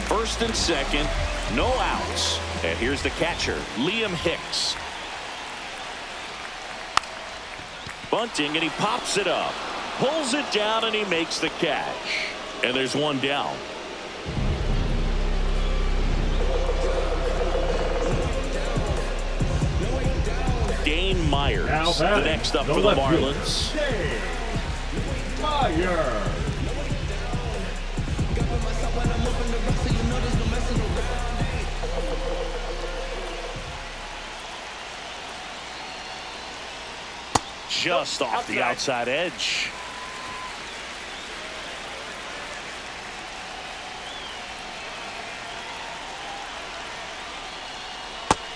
First and second, no outs. And here's the catcher, Liam Hicks. Bunting, and he pops it up. Pulls it down, and he makes the catch. And there's one down. Dane Myers, the next up for the Marlins. Myers. Just off the outside edge.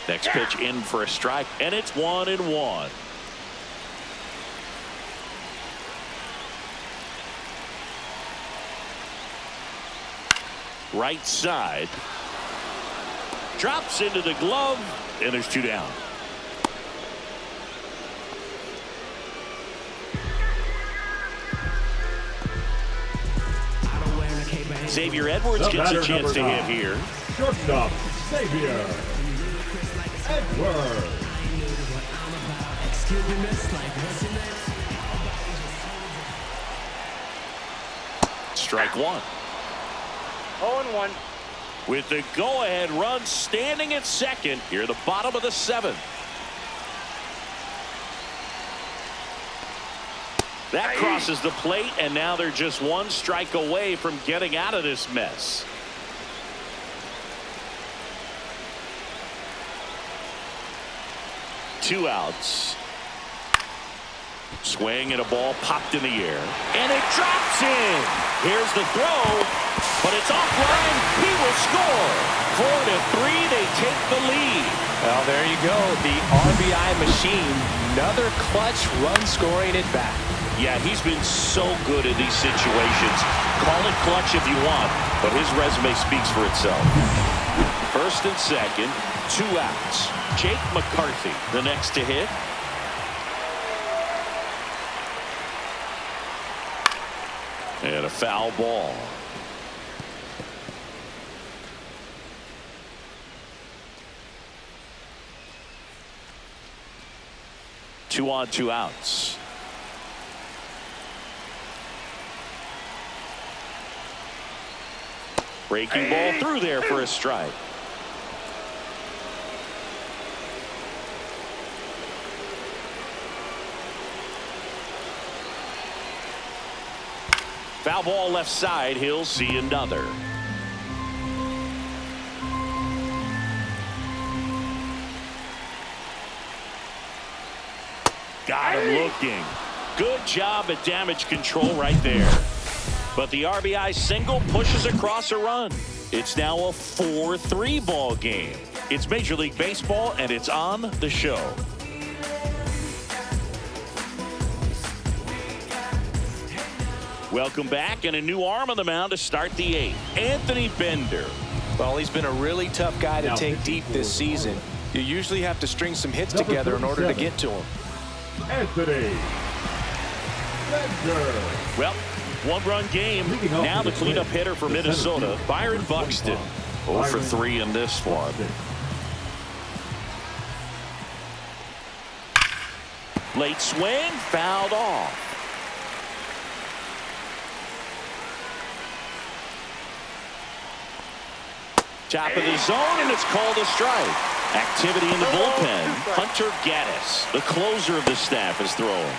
Next pitch in for a strike, and it's 1-1. Right side. Drops into the glove, and there's two down. Xavier Edwards gets a chance to hit here. Shortstop, Xavier Edwards. Strike one. 0-1. With the go-ahead run standing at second here at the bottom of the seventh. That crosses the plate, and now they're just one strike away from getting out of this mess. Two outs. Swing and a ball popped in the air, and it drops in. Here's the throw, but it's offline. He will score. 4-3, they take the lead. Well, there you go, the RBI machine. Another clutch run scoring at bat. Yeah, he's been so good in these situations. Call it clutch if you want, but his resume speaks for itself. First and second, two outs. Jake McCarthy, the next to hit. And a foul ball. Two on, two outs. Breaking ball through there for a strike. Foul ball left side. He'll see another. Got him looking. Good job at damage control right there. But the RBI single pushes across a run. It's now a 4-3 ball game. It's Major League Baseball, and it's on the show. Welcome back, and a new arm on the mound to start the 8th. Anthony Bender. Well, he's been a really tough guy to take deep this season. You usually have to string some hits together in order to get to him. Anthony Bender. Well, one-run game. Now the cleanup hitter for Minnesota, Byron Buxton. 0 for 3 in this one. Late swing, fouled off. Top of the zone, and it's called a strike. Activity in the bullpen. Hunter Gaddis, the closer of the staff, is throwing.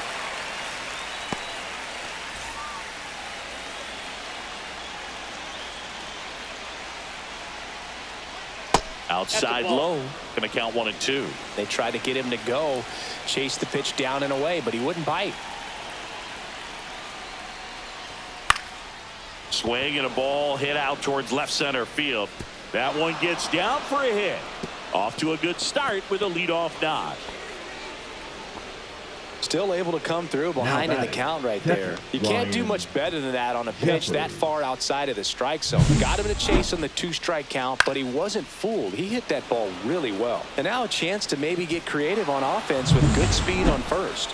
Outside low. Going to count 1 and 2. They tried to get him to go, chase the pitch down and away, but he wouldn't bite. Swing and a ball hit out towards left center field. That one gets down for a hit. Off to a good start with a leadoff nod. Still able to come through behind in the count right there. You can't do much better than that on a pitch that far outside of the strike zone. Got him to chase on the 2-strike count, but he wasn't fooled. He hit that ball really well. And now a chance to maybe get creative on offense with good speed on first.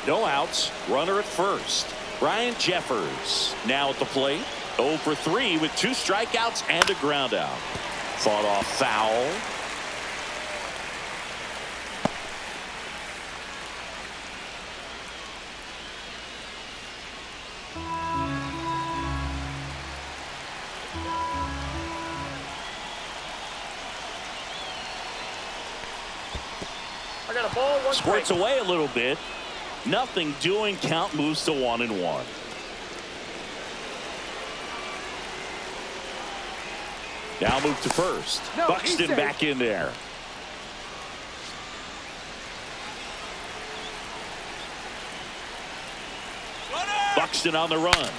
No outs. Runner at first. Ryan Jeffers now at the plate. 0 for 3 with 2 strikeouts and a ground out. Fought off foul. I got a ball, 1 strike. Squirts away a little bit. Nothing doing. Count moves to 1 and 1. Now move to first. Buxton back in there. Buxton on the run.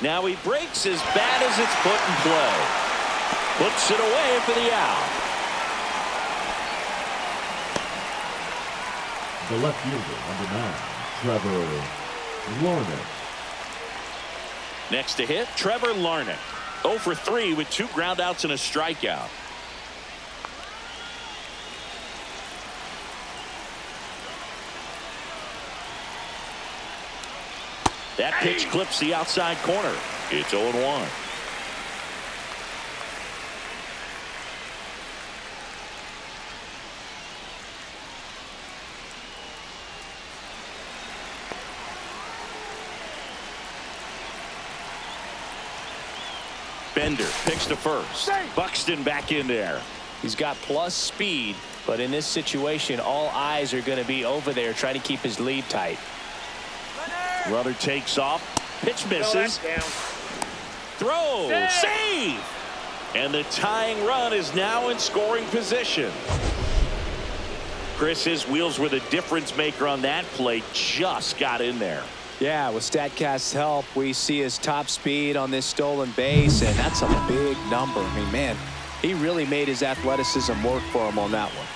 Now he breaks as bad as it's put in play. Puts it away for the out. The left fielder, number 9, Trevor Larnach. Next to hit, Trevor Larnach. 0 for 3 with 2 groundouts and a strikeout. That pitch clips the outside corner. It's 0-1. Bender picks to first. Buxton back in there. He's got plus speed, but in this situation, all eyes are going to be over there trying to keep his lead tight. Runner takes off. Pitch misses. Throw. Save. And the tying run is now in scoring position. Chris, his wheels were the difference maker on that play. Just got in there. Yeah, with StatCast's help, we see his top speed on this stolen base, and that's a big number. I mean, man, he really made his athleticism work for him on that one.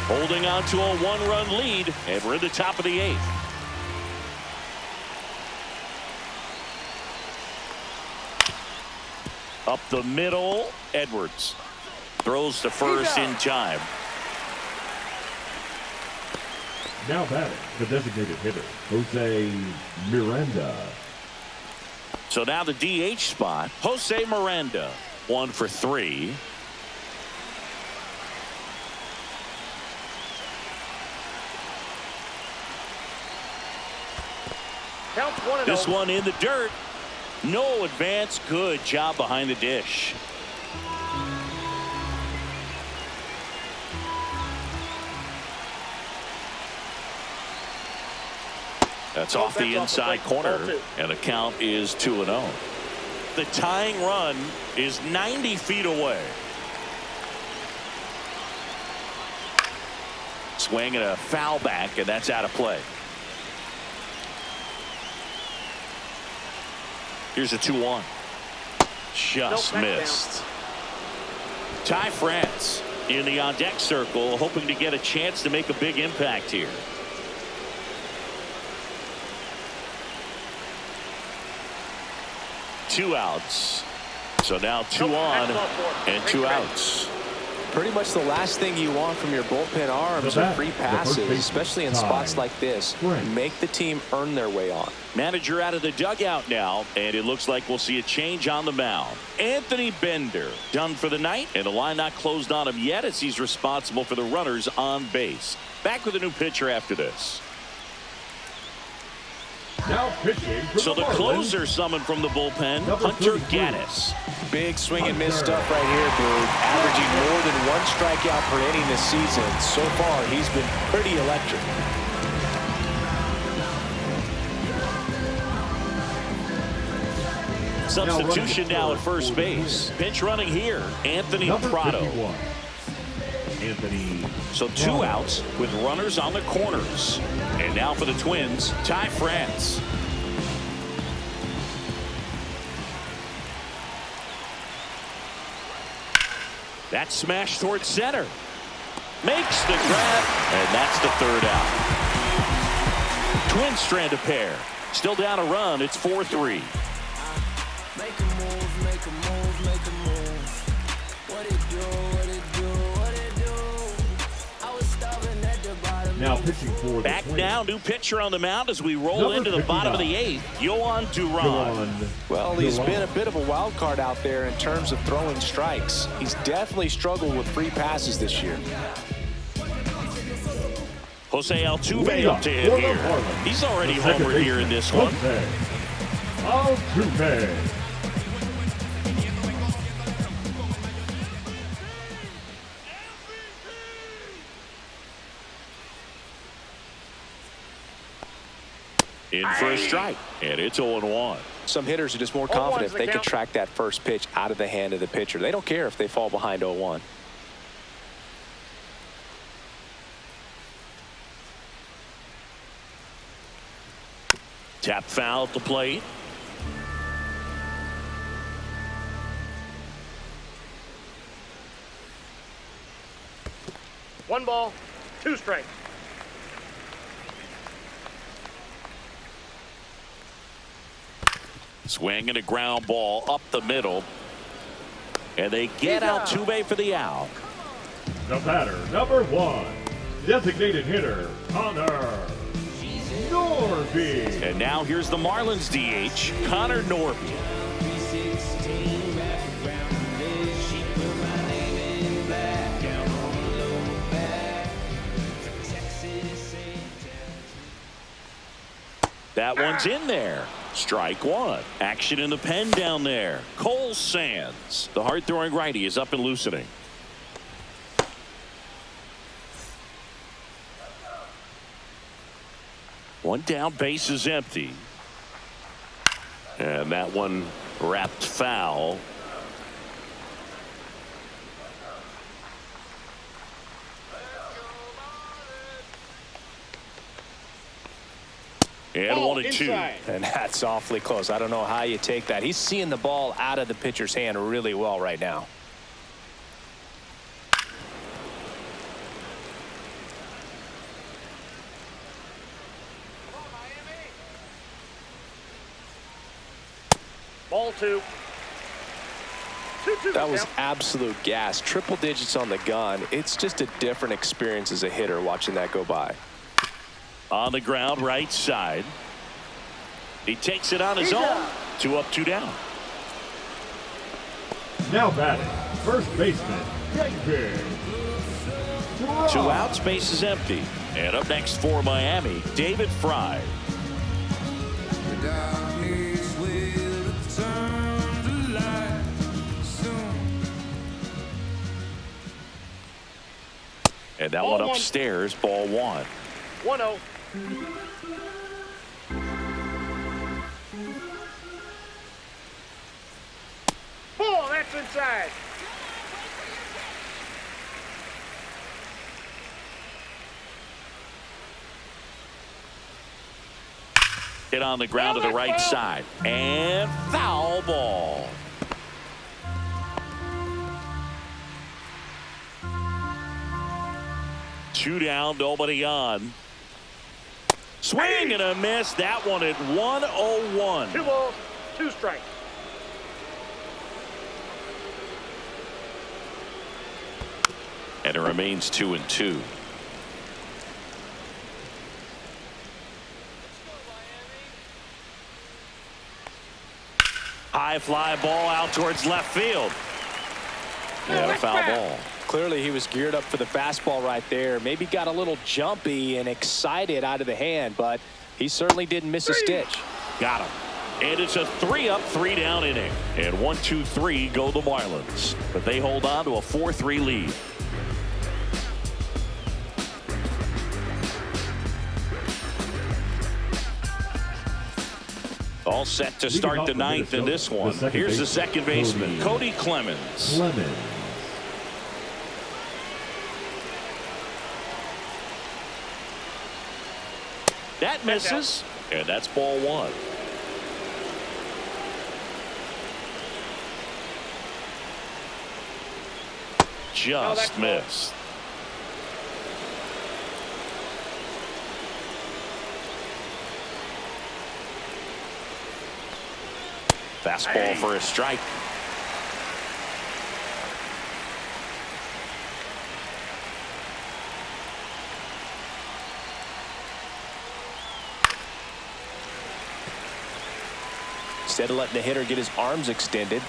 Holding on to a 1-run lead, and we're at the top of the 8th. Up the middle, Edwards throws to first in time. Now batting, the designated hitter, Jose Miranda. So now the DH spot, Jose Miranda, 1 for 3. This one in the dirt. No advance. Good job behind the dish. That's off the inside corner, and the count is 2-0. The tying run is 90 feet away. swing and a foul back, and that's out of play. Here's a 2-1. Just missed. Ty France in the on-deck circle, hoping to get a chance to make a big impact here. Two outs. So now 2 on and 2 outs. Pretty much the last thing you want from your bullpen arms are free passes, especially in spots like this. Make the team earn their way on. Manager out of the dugout now, and it looks like we'll see a change on the mound. Anthony Bender done for the night, and the line not closed on him yet as he's responsible for the runners on base. Back with a new pitcher after this. Now pitching for So the closer summoned from the bullpen, Hunter Gaddis. Big swing and miss stuff right here, Boog. Averaging more than 1 strikeout per inning this season. So far, he's been pretty electric. Substitution now at first base. Pitch running here, Anthony Prado. So 2 outs with runners on the corners. And now for the Twins, Ty France. That smash towards center. Makes the grab, and that's the 3rd out. Twins strand a pair. Still down a run. It's 4-3. Make a move, make a move, make a move. What it do, what it do, what it do. I was stubborn at the bottom. Now pitching for the Back Twins. now, new pitcher on the mound as we roll into the bottom of the 8th. Yohan Duran. Well, he's been a bit of a wild card out there in terms of throwing strikes. He's definitely struggled with free passes this year. Jose Altuve up to hit here. He's already homered here in this one. Altuve. In for a strike, and it's 0-1. Some hitters are just more confident if they can track that first pitch out of the hand of the pitcher. They don't care if they fall behind 0-1. Tap foul at the plate. One ball, 2 strikes. Swing and a ground ball up the middle. And they get Altuve for the out. The batter, number 1, designated hitter, Connor Norby. And now here's the Marlins DH, Connor Norby. That one's in there. Strike 1. Action in the pen down there. Cole Sands. The hard-throwing righty is up and loosening. One down, base is empty. And that one wrapped foul. And 1-2. And that's awfully close. I don't know how you take that. He's seeing the ball out of the pitcher's hand really well right now. Ball 2. 2-2. That was absolute gas. Triple digits on the gun. It's just a different experience as a hitter watching that go by. On the ground, right side. He takes it on his own. 2 up, 2 down. Now batting, first baseman, David. 2 outs, base is empty. And up next for Miami, David Fry. And that one upstairs, ball 1. 1-0. Oh, that's inside. Hit on the ground to the right side. And foul ball. Two down, nobody on. Swing and a miss. That one at 101. 2 balls, 2 strikes. And it remains 2-2. High fly ball out towards left field. And a foul ball. Clearly he was geared up for the fastball right there. Maybe got a little jumpy and excited out of the hand, but he certainly didn't miss a stitch. Got him. And it's a 3-up, 3-down inning. And 1-2-3 go the Marlins. But they hold on to a 4-3 lead. All set to start the ninth in this one. Here's the second baseman, Cody Clemens. That misses, and that's ball 1. Just missed. Fastball for a strike. Instead of letting the hitter get his arms extended,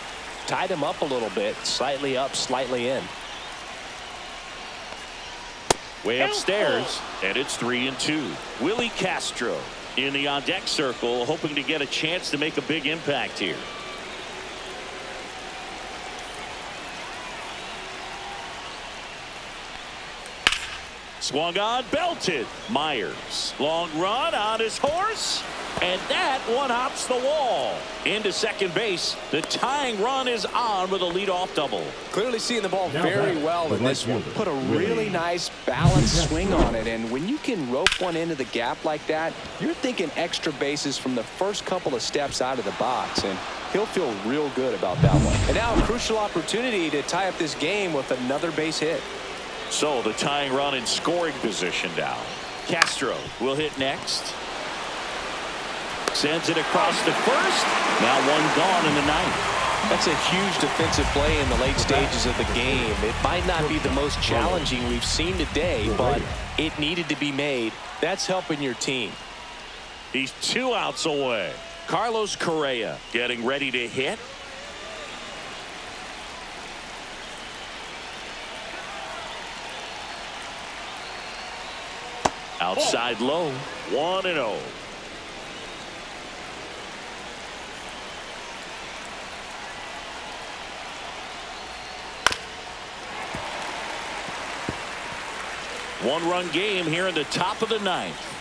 tied him up a little bit, slightly up, slightly in. Way upstairs, and it's 3-2. Willie Castro in the on-deck circle, hoping to get a chance to make a big impact here. Swung on, belted. Myers, long run on his horse, and that one hops the wall. Into second base. The tying run is on with a leadoff double. Clearly seeing the ball very well in this one. Put a really nice balanced swing on it, and when you can rope one into the gap like that, you're thinking extra bases from the first couple of steps out of the box, and he'll feel real good about that one. And now a crucial opportunity to tie up this game with another base hit. So the tying run in scoring position now. Castro will hit next. Sends it across to first. Now one gone in the ninth. That's a huge defensive play in the late stages of the game. It might not be the most challenging we've seen today, but it needed to be made. That's helping your team. He's 2 outs away. Carlos Correa getting ready to hit. Outside low. 1-0. One-run game here in the top of the ninth.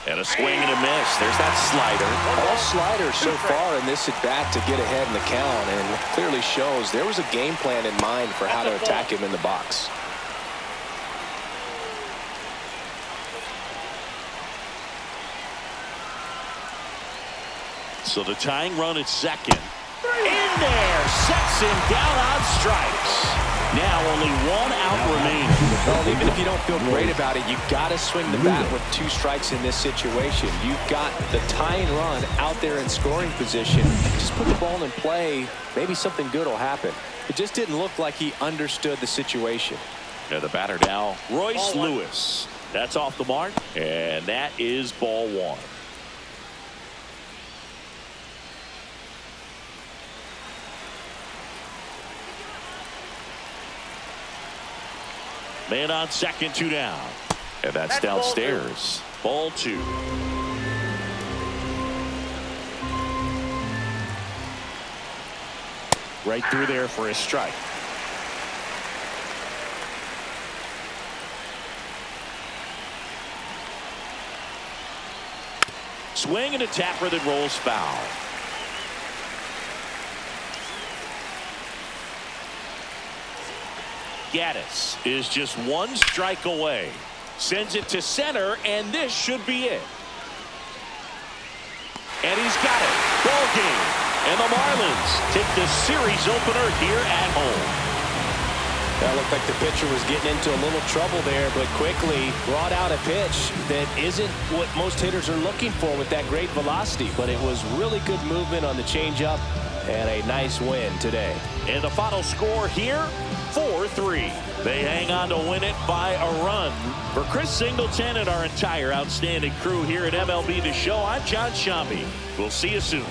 And a swing and a miss. There's that slider. All sliders so far in this at-bat to get ahead in the count, and clearly shows there was a game plan in mind for how to attack him in the box. So the tying run at second. In there, sets him down on strikes. Now only 1 out remaining. Well, even if you don't feel great about it, you've got to swing the bat with 2 strikes in this situation. You've got the tying run out there in scoring position. Just put the ball in play. Maybe something good will happen. It just didn't look like he understood the situation. Now the batter now, Royce Lewis. That's off the mark, and that is ball 1. Man on second, 2 down. And that's downstairs. Ball 2. Right through there for a strike. Swing and a tapper that rolls foul. Gaddis is just one strike away. Sends it to center, and this should be it. And he's got it. Ball game. And the Marlins take the series opener here at home. That looked like the pitcher was getting into a little trouble there, but quickly brought out a pitch that isn't what most hitters are looking for with that great velocity. But it was really good movement on the changeup and a nice win today. And the final score here, 4-3. They hang on to win it by a run. For Chris Singleton and our entire outstanding crew here at MLB The Show, I'm John Shambi. We'll see you soon.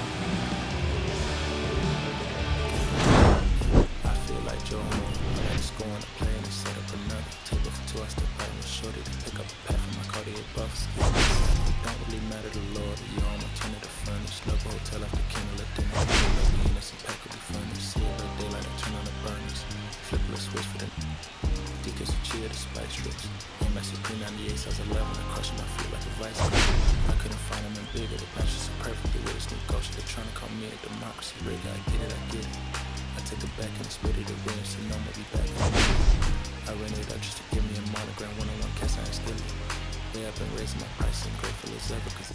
I've been raising my price and grateful as ever, 'cause